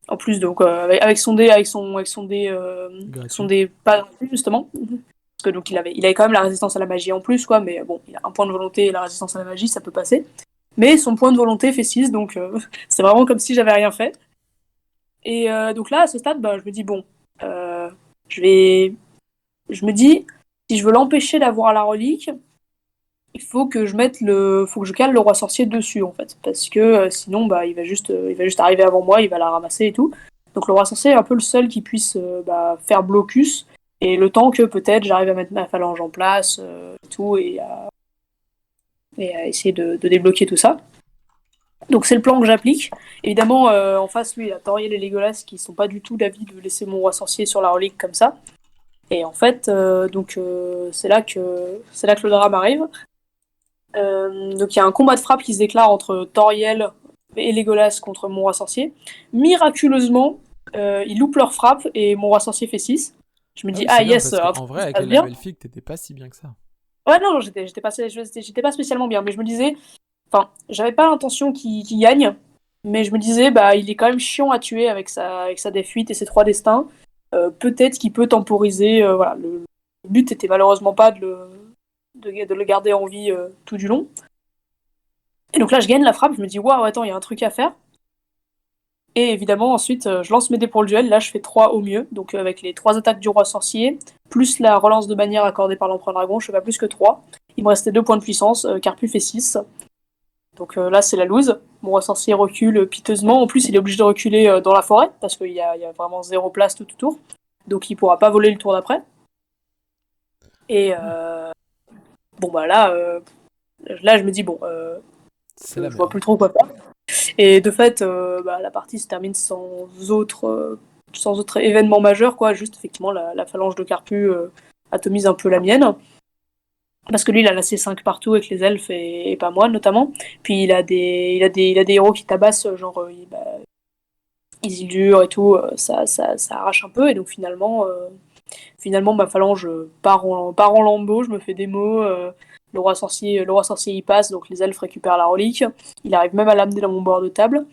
En plus, donc, avec son dé, son Gratuit. dé pas gratuit, justement. Parce que donc il avait quand même la résistance à la magie en plus, quoi. Mais bon, il a un point de volonté et la résistance à la magie, ça peut passer. Mais son point de volonté fait 6, donc c'est vraiment comme si j'avais rien fait. Et donc là, à ce stade, je me dis, bon, euh, je vais. Je me dis, si je veux l'empêcher d'avoir la relique, il faut que je cale le roi sorcier dessus en fait, parce que sinon il va juste arriver avant moi, il va la ramasser et tout. Donc le roi sorcier est un peu le seul qui puisse faire blocus et le temps que peut-être j'arrive à mettre ma phalange en place et tout et à essayer de débloquer tout ça. Donc c'est le plan que j'applique. Évidemment en face lui il y a Toriel et Legolas qui sont pas du tout d'avis de laisser mon roi sorcier sur la relique comme ça. Et en fait, c'est là que le drame arrive. Donc il y a un combat de frappe qui se déclare entre Toriel et Legolas contre mon roi sorcier. Miraculeusement, ils loupent leur frappe et mon roi sorcier fait 6. Je me Ah dis, oui, ah c'est bien yes, parce un truc qu'en qui vrai, se avec passe les lave bien. elfiques, t'étais pas si bien que ça. Ouais, non, j'étais pas spécialement bien, mais je me disais, enfin, j'avais pas l'intention qu'il gagne, mais je me disais, bah, il est quand même chiant à tuer avec sa défuite et ses 3 destins. Peut-être qu'il peut temporiser, voilà. Le but était malheureusement pas de le garder en vie tout du long. Et donc là, je gagne la frappe, je me dis, waouh, attends, il y a un truc à faire. Et évidemment, ensuite, je lance mes dés pour le duel. Là, je fais 3 au mieux. Donc, avec les 3 attaques du roi sorcier, plus la relance de bannière accordée par l'empereur dragon, je fais pas plus que 3. Il me restait 2 points de puissance. Carpu fait 6. Donc là, c'est la loose. Mon roi sorcier recule piteusement. En plus, il est obligé de reculer dans la forêt, parce qu'il y a vraiment 0 place tout autour. Donc, il pourra pas voler le tour d'après. Et bon, bah là, je me dis, bon, C'est la je vois merde. plus trop quoi faire. Et de fait, la partie se termine sans autre événement majeur, quoi. Juste effectivement la phalange de Carpu atomise un peu la mienne. Parce que lui, il a laissé 5 partout avec les elfes et pas moi notamment. Puis il a des héros qui tabassent, genre Isildur et tout, ça arrache un peu. Et donc finalement ma phalange part en lambeaux, je me fais des mots. Le roi sorcier y passe, donc les elfes récupèrent la relique. Il arrive même à l'amener dans mon bord de table.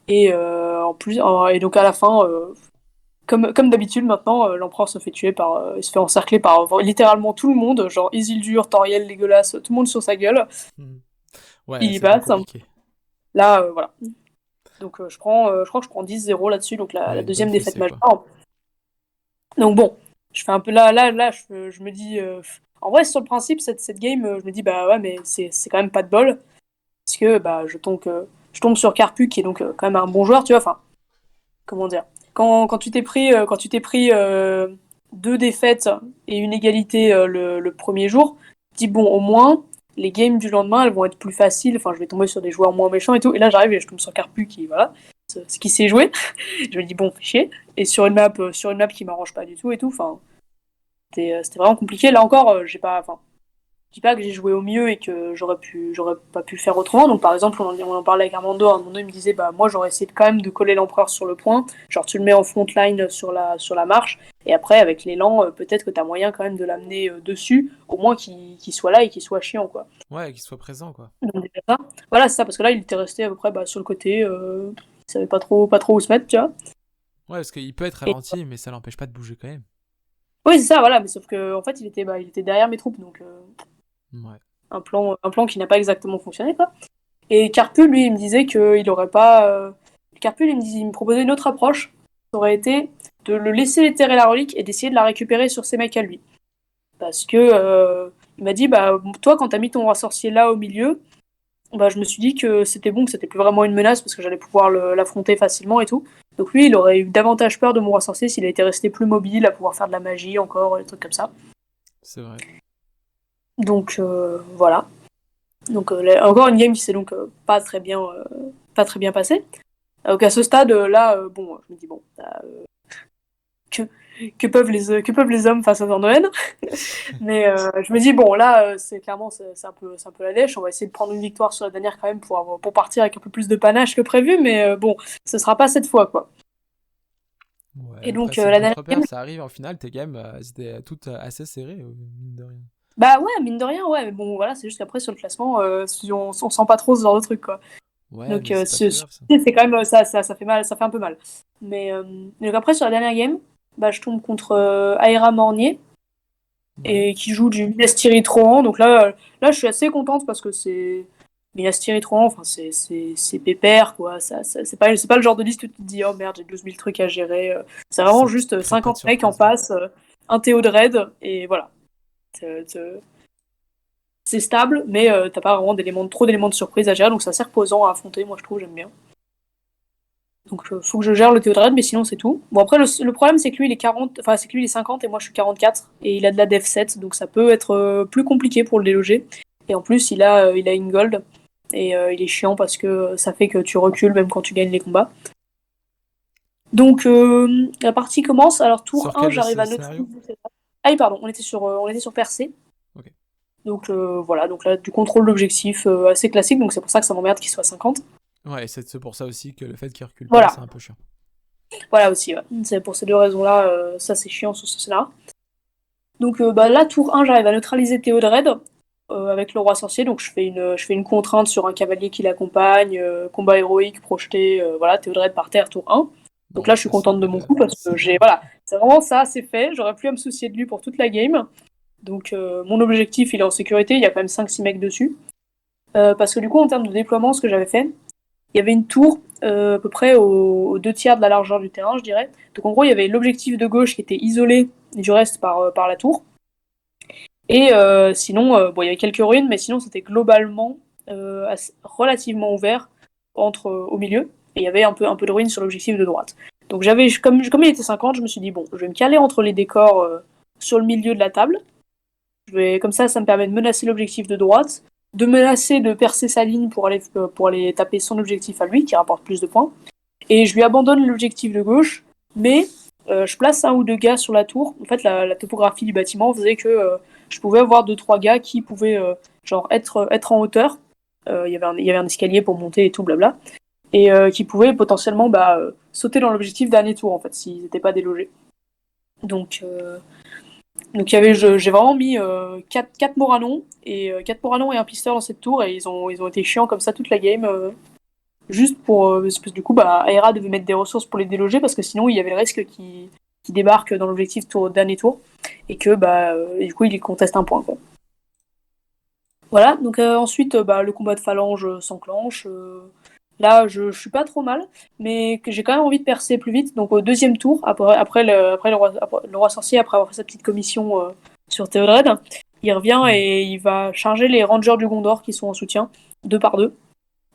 Et et donc à la fin, comme d'habitude maintenant, l'empereur se fait tuer il se fait encercler par littéralement tout le monde, genre Isildur, Toriel, Legolas, tout le monde sur sa gueule. Hmm. Ouais, Il y c'était passe. compliqué. Là, voilà. Donc je crois que je prends 10-0 là-dessus, donc la Ouais, une bonne deuxième défaite fessée, quoi. majeure. Donc bon, je fais un peu là, je me dis, en vrai sur le principe cette game, je me dis bah ouais mais c'est quand même pas de bol parce que bah je tombe sur Carpu qui est donc quand même un bon joueur, tu vois. Enfin, comment dire, quand quand tu t'es pris 2 défaites et une égalité le premier jour, tu dis bon au moins les games du lendemain elles vont être plus faciles, enfin je vais tomber sur des joueurs moins méchants et tout, et là j'arrive et je tombe sur Carpu qui voilà ce qui sait jouer. Je me dis bon fait chier, et sur une map qui m'arrange pas du tout et tout, enfin c'était vraiment compliqué. Là encore j'ai pas, enfin je dis pas que j'ai joué au mieux et que j'aurais pas pu faire autrement. Donc par exemple, on en parlait avec Armando. Armando il me disait bah moi j'aurais essayé quand même de coller l'empereur sur le point. Genre tu le mets en front line sur la marche et après avec l'élan peut-être que t'as moyen quand même de l'amener dessus, au moins qu'il soit là et qu'il soit chiant quoi. Ouais, qu'il soit présent, quoi. Donc déjà ça. Voilà c'est ça, parce que là il était resté à peu près sur le côté. Il savait pas trop où se mettre, tu vois. Ouais, parce qu'il peut être Et... ralenti, mais ça l'empêche pas de bouger quand même. Oui c'est ça, voilà, mais sauf que en fait il était derrière mes troupes, donc Ouais. un plan qui n'a pas exactement fonctionné quoi. Et Carpul, lui, il me disait qu'il aurait pas. Carpul, il me proposait une autre approche. Ça aurait été de le laisser déterrer la relique et d'essayer de la récupérer sur ses mecs à lui. Parce que il m'a dit, bah toi, quand t'as mis ton roi sorcier là au milieu, bah je me suis dit que c'était bon, que c'était plus vraiment une menace parce que j'allais pouvoir l'affronter facilement et tout. Donc lui, il aurait eu davantage peur de mon roi sorcier s'il était resté plus mobile, à pouvoir faire de la magie encore, des trucs comme ça. C'est vrai. Donc voilà. Donc encore une game qui s'est donc pas très bien passée. Donc à ce stade là, bon, je me dis bon, que, que peuvent les hommes face à Dornoën. Mais je me dis bon là, c'est un peu la dèche. On va essayer de prendre une victoire sur la dernière quand même pour partir avec un peu plus de panache que prévu. Mais bon, ce sera pas cette fois quoi. Ouais, Et le donc principe la du dernière game, repère, ça arrive en finale, tes games, c'était toutes assez serrées, mine de rien. bah ouais, mine de rien, ouais. Mais bon voilà, c'est juste qu'après sur le classement, on sent pas trop ce genre de truc quoi. Ouais, Donc mais c'est pas très grave, ça. c'est quand même ça fait mal, ça fait un peu mal. Mais donc après sur la dernière game, bah je tombe contre Aira Mornier Ouais. et qui joue du Minas Tirith Rohan. Donc là je suis assez contente parce que c'est Minas Tirith Rohan, enfin c'est pépère quoi. C'est pas le genre de liste où tu te dis oh merde j'ai 12 000 trucs à gérer. C'est vraiment Ça te juste crée pas de 50 mecs en surprise, ouais. face, un Théodred et voilà. C'est stable, mais t'as pas vraiment trop d'éléments de surprise à gérer, donc c'est assez reposant à affronter. Moi je trouve, j'aime bien. Donc faut que je gère le Théodred, mais sinon c'est tout. Bon après le problème c'est que lui il est 40, enfin c'est que lui il est 50 et moi je suis 44 et il a de la def 7, donc ça peut être plus compliqué pour le déloger. Et en plus il a une gold et il est chiant parce que ça fait que tu recules même quand tu gagnes les combats. Donc la partie commence, alors tour Sur 1 quel j'arrive à scénario? neutraliser Ah oui, pardon, on était sur percée. Ok. Donc voilà, donc là, du contrôle d'objectif assez classique, donc c'est pour ça que ça m'emmerde qu'il soit 50. Ouais, et c'est pour ça aussi que le fait qu'il recule pas, Voilà, c'est un peu chiant. voilà aussi, ouais. C'est pour ces deux raisons-là, ça c'est chiant sur ce scénario. Donc bah, là, tour 1, j'arrive à neutraliser Théodred avec le roi sorcier, donc je fais une contrainte sur un cavalier qui l'accompagne, combat héroïque projeté, voilà, Théodred par terre, tour 1. Donc Bon, là, je suis ça c'est contente de mon coup parce c'est que j'ai, bien. voilà, c'est vraiment ça, c'est fait, j'aurais plus à me soucier de lui pour toute la game. Donc mon objectif, il est en sécurité, il y a quand même 5-6 mecs dessus. Parce que du coup, en termes de déploiement, ce que j'avais fait, il y avait une tour à peu près aux 2 tiers de la largeur du terrain, je dirais. Donc en gros, il y avait l'objectif de gauche qui était isolé du reste par la tour. Et sinon, bon, il y avait quelques ruines, mais sinon, c'était globalement relativement ouvert au milieu. Et il y avait un peu de ruines sur l'objectif de droite. Donc comme il était 50, je me suis dit, bon, je vais me caler entre les décors sur le milieu de la table. Comme ça me permet de menacer l'objectif de droite, de menacer de percer sa ligne pour aller taper son objectif à lui, qui rapporte plus de points. Et je lui abandonne l'objectif de gauche, mais je place un ou deux gars sur la tour. En fait, la topographie du bâtiment faisait que je pouvais avoir 2-3 gars qui pouvaient genre être en hauteur. Il y avait un escalier pour monter et tout, blabla. Et qui pouvaient potentiellement sauter dans l'objectif dernier tour, en fait, s'ils n'étaient pas délogés. Donc, j'ai vraiment mis 4 Moranons et 4 Moranons et un pisteur dans cette tour, et ils ont été chiants comme ça toute la game. Juste parce que du coup, Aera devait mettre des ressources pour les déloger parce que sinon il y avait le risque qu'ils débarquent dans l'objectif dernier tour et que et du coup il conteste un point, quoi. Voilà, donc ensuite le combat de phalange s'enclenche. Là je suis pas trop mal, mais que j'ai quand même envie de percer plus vite. Donc au deuxième tour, après le roi sorcier, après avoir fait sa petite commission sur Théodred, il revient et il va charger les rangers du Gondor qui sont en soutien, 2 par 2.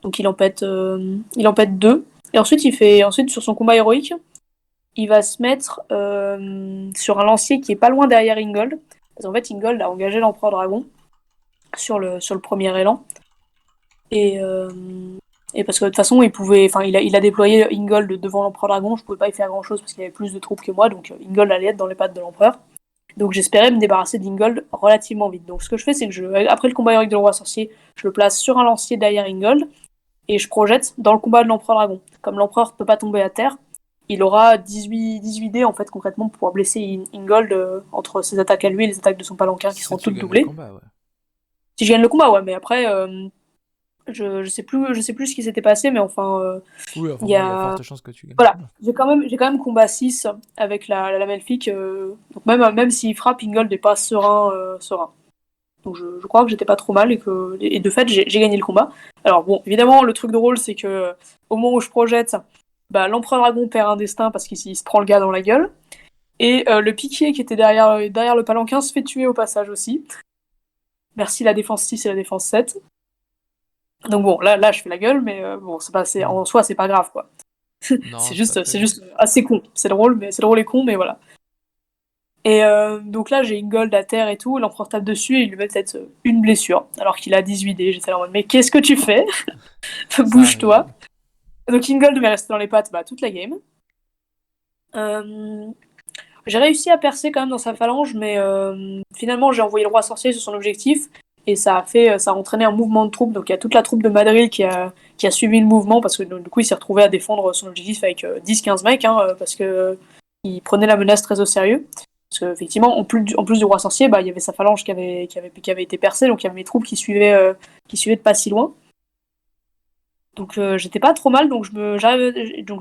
Donc il en pète 2. Et ensuite sur son combat héroïque, il va se mettre sur un lancier qui est pas loin derrière Ingold. Parce qu'en fait, Ingold a engagé l'empereur dragon sur le premier élan. Et, euh, et parce que de toute façon, il a déployé Ingold devant l'empereur dragon. Je pouvais pas y faire grand chose parce qu'il avait plus de troupes que moi. Donc Ingold allait être dans les pattes de l'empereur. Donc j'espérais me débarrasser d'Ingold relativement vite. Donc ce que je fais, c'est que après le combat héroïque de le roi sorcier, je le place sur un lancier derrière Ingold. Et je projette dans le combat de l'empereur dragon. Comme l'empereur peut pas tomber à terre, il aura 18 dés en fait concrètement pour pouvoir blesser Ingold entre ses attaques à lui et les attaques de son palanquin qui Si seront tu toutes gagnes le doublées. combat, ouais. Si je gagne le combat, ouais, mais après je sais plus ce qui s'était passé, mais enfin Oui, enfin il y bon, il y a a forte chance que tu gagnes le voilà, combat. j'ai quand même combat 6 avec la lame elfique, donc même s'il frappe, Ingold n'est pas serein. Donc je crois que j'étais pas trop mal et de fait j'ai gagné le combat. Alors bon, évidemment le truc drôle c'est que au moment où je projette, l'empereur dragon perd un destin parce qu'il se prend le gars dans la gueule. Et le piquier qui était derrière le palanquin se fait tuer au passage aussi. Merci la défense 6 et la défense 7. Donc bon, là je fais la gueule, mais bon, en soi c'est pas grave quoi. Non, c'est pas très C'est grave. juste assez con. C'est drôle et con, mais voilà. Et donc là, j'ai Ingold à terre et tout, l'empereur tape dessus et il lui met peut-être une blessure, alors qu'il a 18 dés. J'étais là en mode, mais qu'est-ce que tu fais? Ça arrive. Bouge-toi. Donc Ingold m'est resté dans les pattes toute la game. Euh, j'ai réussi à percer quand même dans sa phalange, mais finalement, j'ai envoyé le roi sorcier sur son objectif et ça a entraîné un mouvement de troupes. Donc il y a toute la troupe de Madrid qui a suivi le mouvement parce que du coup, il s'est retrouvé à défendre son objectif avec 10-15 mecs, hein, parce que il prenait la menace très au sérieux. Parce qu'effectivement, en plus du roi sorcier, il y avait sa phalange qui avait été percée, donc il y avait mes troupes qui suivaient de pas si loin. Donc j'étais pas trop mal, donc je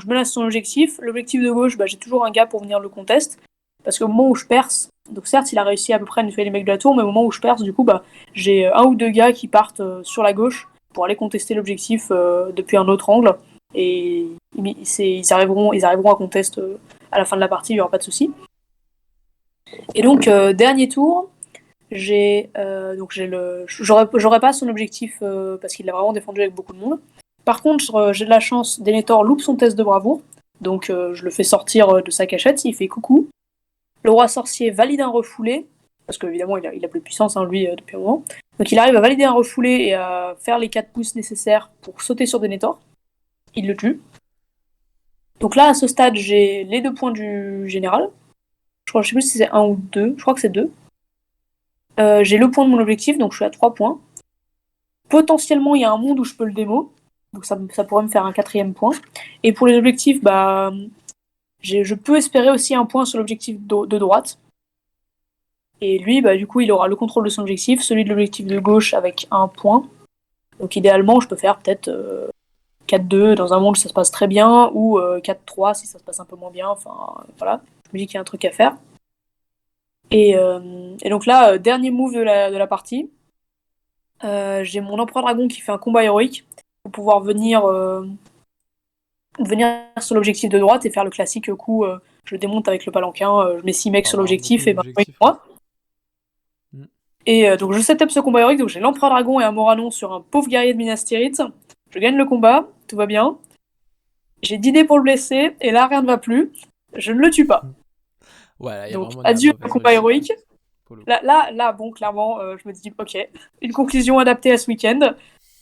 menace son objectif. L'objectif de gauche, j'ai toujours un gars pour venir le contest. Parce qu'au moment où je perce, donc certes il a réussi à peu près à nettoyer les mecs de la tour, mais au moment où je perce, du coup, j'ai un ou deux gars qui partent sur la gauche pour aller contester l'objectif depuis un autre angle. Et ils arriveront à contest à la fin de la partie, il n'y aura pas de souci. Et donc, dernier tour, j'aurais pas son objectif parce qu'il l'a vraiment défendu avec beaucoup de monde. Par contre, j'ai de la chance, Denethor loupe son test de bravoure, donc je le fais sortir de sa cachette, il fait coucou. Le roi sorcier valide un refoulé, parce qu'évidemment il a plus de puissance, hein, lui, depuis un moment. Donc il arrive à valider un refoulé et à faire les 4 pouces nécessaires pour sauter sur Denethor. Il le tue. Donc là, à ce stade, j'ai les 2 points du général. Je sais plus si c'est un ou deux. Je crois que c'est deux. J'ai le point de mon objectif, donc je suis à 3 points. Potentiellement, il y a un monde où je peux le démo. Donc ça pourrait me faire un 4e point. Et pour les objectifs, bah, je peux espérer aussi un point sur l'objectif de droite. Et lui, bah, du coup, il aura le contrôle de son objectif, celui de l'objectif de gauche avec un point. Donc idéalement, je peux faire peut-être 4-2 dans un monde où ça se passe très bien, ou 4-3 si ça se passe un peu moins bien. Enfin, voilà, je me dis qu'il y a un truc à faire. Et donc là, dernier move de la partie. J'ai mon empereur dragon qui fait un combat héroïque pour pouvoir venir sur l'objectif de droite et faire le classique coup je démonte avec le palanquin, je mets 6 mecs sur Avoir l'objectif beaucoup et ben d'objectifs. moi. Mm. Et donc je setup ce combat héroïque, donc j'ai l'empereur dragon et un Moranon sur un pauvre guerrier de Minas Tirith. Je gagne le combat, tout va bien. J'ai 10 dés pour le blesser et là rien ne va plus. Je ne le tue pas. Ouais, là, il y a Donc vraiment de la adieu le mauvaise combat réussite, héroïque. pour le coup. Là, bon, clairement, je me dis, ok, une conclusion adaptée à ce week-end.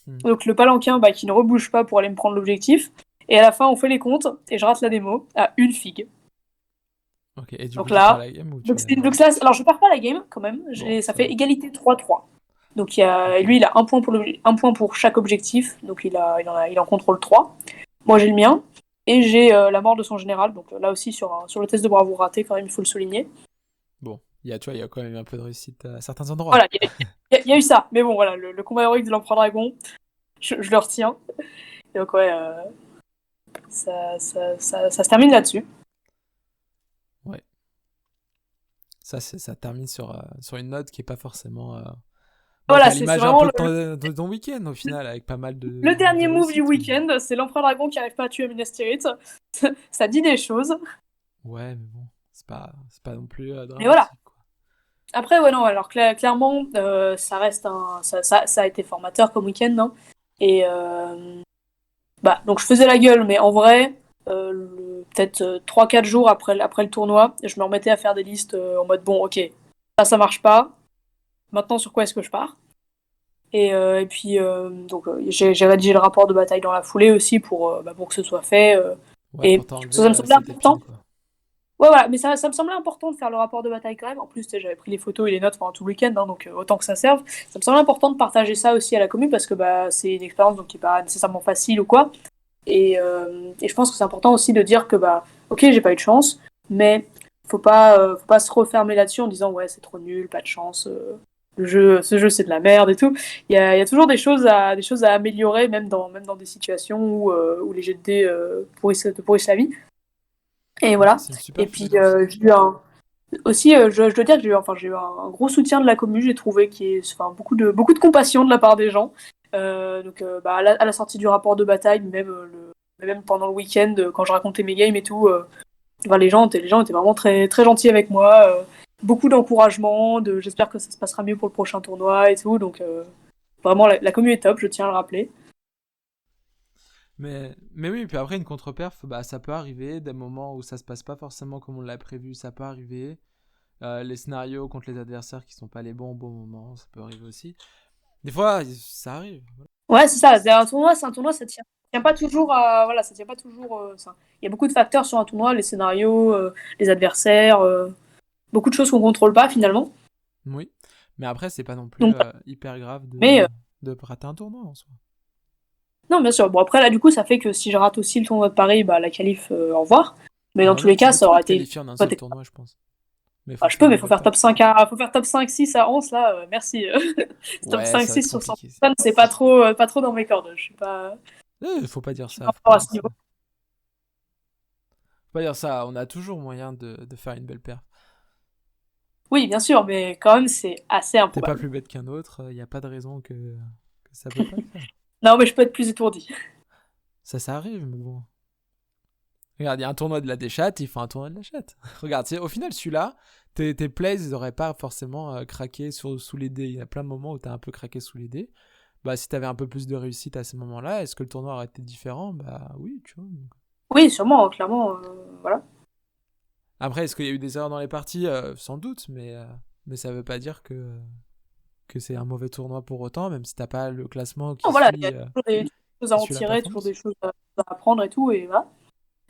Donc le palanquin qui ne rebouge pas pour aller me prendre l'objectif. Et à la fin, on fait les comptes et je rate la démo à une figue. Ok, et du Donc coup, tu perds là, la game ou tu donc là, alors je perds pas la game quand même. Bon, Ça ça fait va. égalité 3-3. Donc lui, il a un point pour chaque objectif. Donc il en contrôle 3. Moi, j'ai le mien. Et j'ai la mort de son général. Donc là aussi, sur le test de bravoure raté, quand même, il faut le souligner. Bon, tu vois, il y a quand même un peu de réussite à certains endroits. Voilà, il y a eu ça. Mais bon, voilà, le combat héroïque de l'empereur dragon, je le retiens. Et donc ouais, ça se termine là-dessus. Ouais. Ça termine sur une note qui est pas forcément... Bon, qui Voilà, a c'est l'image un vraiment peu de ton week-end, au final, avec pas mal le de dernier move du réussite. week-end. C'est l'empereur dragon qui arrive pas à tuer Minas Tirith. Ça dit des choses. Ouais, mais bon, c'est pas non plus Mais voilà. dramatique, quoi. Après, ouais, non, alors clairement, ça reste ça a été formateur comme week-end, non. Et bah, donc je faisais la gueule, mais en vrai, peut-être 3-4 jours après le tournoi, je me remettais à faire des listes en mode bon, ok, ça marche pas. Maintenant, sur quoi est-ce que je pars? Et puis, donc, j'ai rédigé le rapport de bataille dans la foulée aussi pour que ce soit fait. Ouais, Et pour t'enlever ça me semblait cette épine, important. quoi. Ouais, voilà, mais ça me semblait important de faire le rapport de bataille quand même. En plus, tu sais, j'avais pris les photos et les notes pendant tout le week-end, hein, donc autant que ça serve. Ça me semblait important de partager ça aussi à la commune parce que bah, c'est une expérience donc, qui n'est pas nécessairement facile ou quoi. Et je pense que c'est important aussi de dire que, bah, ok, j'ai pas eu de chance, mais faut pas se refermer là-dessus en disant ouais, c'est trop nul, pas de chance, ce jeu c'est de la merde et tout. Il y a toujours des choses à améliorer, même dans des situations où les jets de dés te pourrissent la vie. Et Ouais, voilà. c'est une super Et puis philosophie. j'ai eu aussi, je dois dire que j'ai eu un gros soutien de la commune, j'ai trouvé enfin, beaucoup de compassion de la part des gens. Donc bah, à la sortie du rapport de bataille, même pendant le week-end, quand je racontais mes games et tout, enfin, les gens étaient vraiment très, très gentils avec moi. Beaucoup d'encouragement, j'espère que ça se passera mieux pour le prochain tournoi et tout. Donc vraiment, la commune est top, je tiens à le rappeler. Mais oui, puis après, une contre-perf, bah, ça peut arriver, des moments où ça se passe pas forcément comme on l'a prévu, ça peut arriver. Les scénarios contre les adversaires qui sont pas les bons au bon moment, ça peut arriver aussi. Des fois, ça arrive. Ouais, c'est ça. C'est un tournoi, ça tient pas toujours voilà, ça tient pas toujours. Ça. Il y a beaucoup de facteurs sur un tournoi, les scénarios, les adversaires, beaucoup de choses qu'on contrôle pas finalement. Oui, mais après, c'est pas non plus Donc, hyper grave mais de rater un tournoi en soi. non, bien sûr. Bon, après là, du coup, ça fait que si je rate aussi le tournoi de Paris, bah la qualif, au revoir. Mais dans Bah tous non, les cas, mais ça tu peux aurait te été. qualifier en un seul tournoi, je pense. Mais il Bah, faut je faire peux, un mais faut mauvais faire top. faut faire top 5-6 à 11 là. Merci. Top Ouais, ça va 5-6 être sur 100 compliqué. personnes, c'est pas trop dans mes cordes. Faut pas Je dire suis pas ça, faut pas encore à dire ce ça. niveau. Faut pas dire ça, on a toujours moyen de faire une belle paire. Oui, bien sûr, mais quand même, c'est assez T'es pas improbable. plus bête qu'un autre, y a pas de raison que ça peut pas le faire. Non, mais je peux être plus étourdi. Ça arrive, mais bon. Regarde, il y a un tournoi de la déchatte, il faut un tournoi de la chatte. Regarde, au final, celui-là, tes plays, ils auraient pas forcément craqué sous les dés. Il y a plein de moments où t'as un peu craqué sous les dés. Bah, si t'avais un peu plus de réussite à ces moments-là, est-ce que le tournoi aurait été différent? Bah oui, tu vois. Oui, sûrement, clairement, voilà. Après, est-ce qu'il y a eu des erreurs dans les parties? Sans doute, mais ça veut pas dire que c'est un mauvais tournoi pour autant, même si t'as pas le classement Non, voilà, il y a toujours des choses à qui en suit la tirer, toujours performance. des choses à apprendre et tout, et voilà.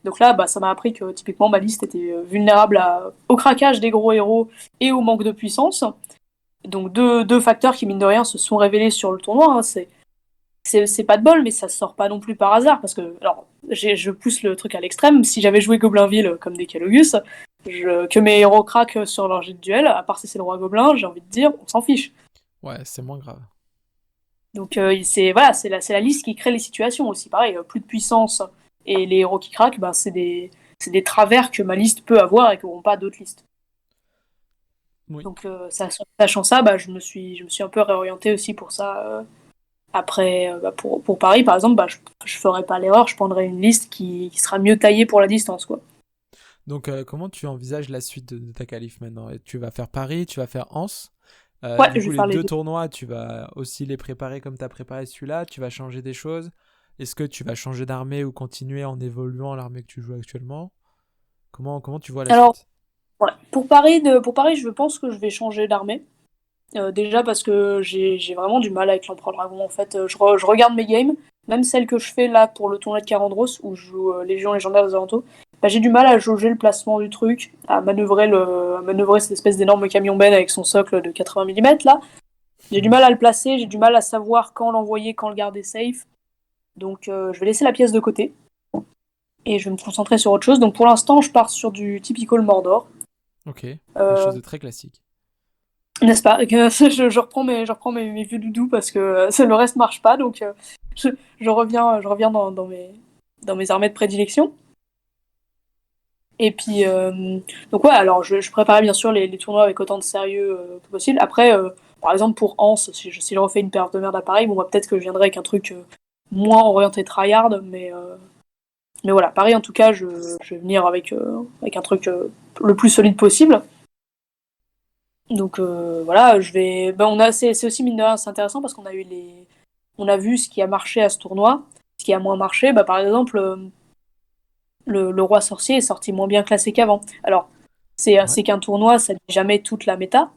Donc là, ça m'a appris que typiquement ma liste était vulnérable au craquage des gros héros et au manque de puissance. Donc deux facteurs qui, mine de rien, se sont révélés sur le tournoi. Hein. C'est pas de bol, mais ça sort pas non plus par hasard. Parce que, alors, je pousse le truc à l'extrême. Si j'avais joué Goblinville comme des Calogus, que mes héros craquent sur leur jet de duel, à part si c'est le roi gobelin, j'ai envie de dire, on s'en fiche. Ouais, c'est moins grave. Donc c'est la liste qui crée les situations aussi. Pareil, plus de puissance et les héros qui craquent, c'est des travers que ma liste peut avoir et que n'auront pas d'autres listes. Oui. Donc sachant ça, je me suis un peu réorienté aussi pour ça. Après, pour Paris, par exemple, je ferai pas l'erreur, je prendrai une liste qui sera mieux taillée pour la distance, quoi. Donc, comment tu envisages la suite de ta qualif maintenant? Et tu vas faire Paris, tu vas faire Anse. Ouais, Du je coup, vais les faire les deux deux. tournois, tu vas aussi les préparer comme tu as préparé celui-là. Tu vas changer des choses. Est-ce que tu vas changer d'armée ou continuer en évoluant l'armée que tu joues actuellement? Comment tu vois la Alors, suite? ouais, pour Paris, je pense que je vais changer d'armée. Déjà parce que j'ai vraiment du mal avec l'Empereur Dragon. En fait, je regarde mes games, même celles que je fais là pour le tournoi de Carandros, où je joue Légion légendaire des Orientaux. J'ai du mal à jauger le placement du truc, à manœuvrer cette espèce d'énorme camion Ben avec son socle de 80 mm là. J'ai du mal à le placer, j'ai du mal à savoir quand l'envoyer, quand le garder safe. Donc je vais laisser la pièce de côté et je vais me concentrer sur autre chose. Donc pour l'instant, je pars sur du typical Mordor. Ok, quelque chose Euh, de très classique. N'est-ce pas? Je reprends mes vieux doudous parce que le reste marche pas, donc je reviens dans mes armées de prédilection. Et puis, donc ouais, alors je préparais bien sûr les tournois avec autant de sérieux que possible. Après, par exemple pour Anse, si je refais une période de merde à Paris, bon, peut-être que je viendrai avec un truc moins orienté tryhard, mais voilà, Paris en tout cas, je vais venir avec un truc le plus solide possible. Donc voilà, c'est aussi mine de rien, c'est intéressant parce on a vu ce qui a marché à ce tournoi, ce qui a moins marché. Par exemple, le roi sorcier est sorti moins bien classé qu'avant. Alors Ouais. c'est qu'un tournoi, ça n'est jamais toute la méta,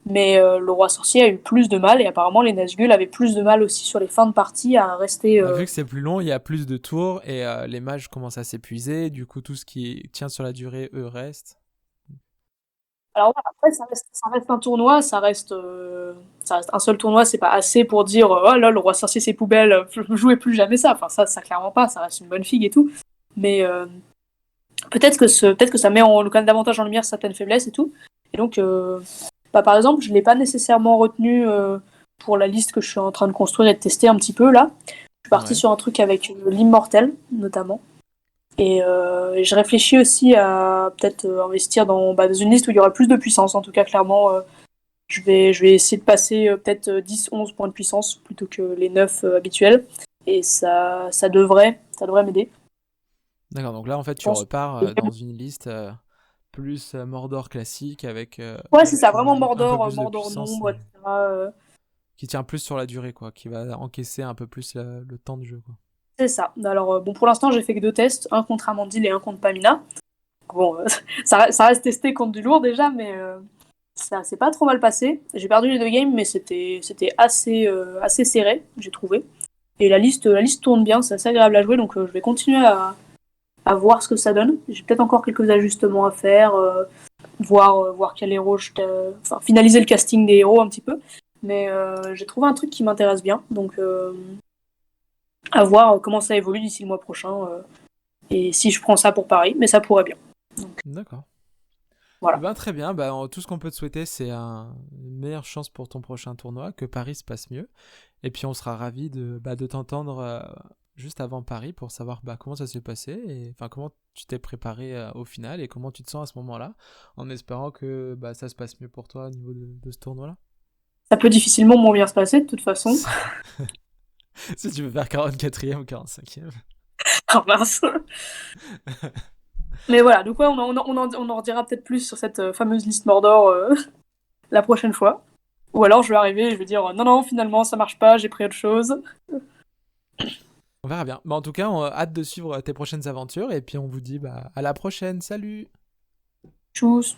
mais le roi sorcier a eu plus de mal et apparemment les Nazgûl avaient plus de mal aussi sur les fins de partie à rester. Bah, vu que c'est plus long, il y a plus de tours et les mages commencent à s'épuiser. Du coup, tout ce qui tient sur la durée, eux, reste. Alors voilà, après ça reste un tournoi, ça reste un seul tournoi, c'est pas assez pour dire oh là le roi sorcier c'est poubelle, jouez plus jamais ça. Enfin ça clairement pas, ça reste une bonne figue et tout. Mais peut-être que ça met quand même davantage en lumière certaines faiblesses et tout. Et donc par exemple je l'ai pas nécessairement retenu pour la liste que je suis en train de construire et de tester un petit peu là. Je suis parti Ouais. sur un truc avec l'immortel notamment. Et je réfléchis aussi à peut-être investir dans une liste où il y aura plus de puissance. En tout cas, clairement, je vais essayer de passer peut-être 10-11 points de puissance plutôt que les 9 habituels. Et ça devrait m'aider. D'accord, donc là, en fait, Je tu pense. repars dans une liste plus Mordor classique avec Ouais, c'est comme ça, tu vraiment dis, un peu Mordor, plus de Mordor puissance nombre, etc. qui tient plus sur la durée, quoi, qui va encaisser un peu plus le temps de jeu, quoi. C'est ça. Alors, bon, pour l'instant, j'ai fait que 2 tests, un contre Amandine et un contre Pamina. Bon, ça reste testé contre du lourd déjà, mais ça s'est pas trop mal passé. J'ai perdu les 2 games, mais c'était assez serré, j'ai trouvé. Et la liste tourne bien, c'est assez agréable à jouer, donc je vais continuer à voir ce que ça donne. J'ai peut-être encore quelques ajustements à faire, voir quel héros enfin, finaliser le casting des héros un petit peu. Mais j'ai trouvé un truc qui m'intéresse bien, donc à voir comment ça évolue d'ici le mois prochain. Et si je prends ça pour Paris, mais ça pourrait bien. Donc D'accord. Eh voilà. ben, très bien, bah, tout ce qu'on peut te souhaiter, c'est une meilleure chance pour ton prochain tournoi, que Paris se passe mieux. Et puis on sera ravis de t'entendre juste avant Paris pour savoir comment ça s'est passé et enfin comment tu t'es préparé au final et comment tu te sens à ce moment-là, en espérant que ça se passe mieux pour toi au niveau de ce tournoi-là. Ça peut difficilement moins bien se passer de toute façon. Si tu veux faire 44e ou 45e. Ah mince. Mais voilà, donc ouais, on en redira peut-être plus sur cette fameuse liste Mordor la prochaine fois. Ou alors je vais arriver et je vais dire non, non, finalement ça marche pas, j'ai pris autre chose. On verra bien. Mais en tout cas, on a hâte de suivre tes prochaines aventures et puis on vous dit à la prochaine. Salut! Tchuss.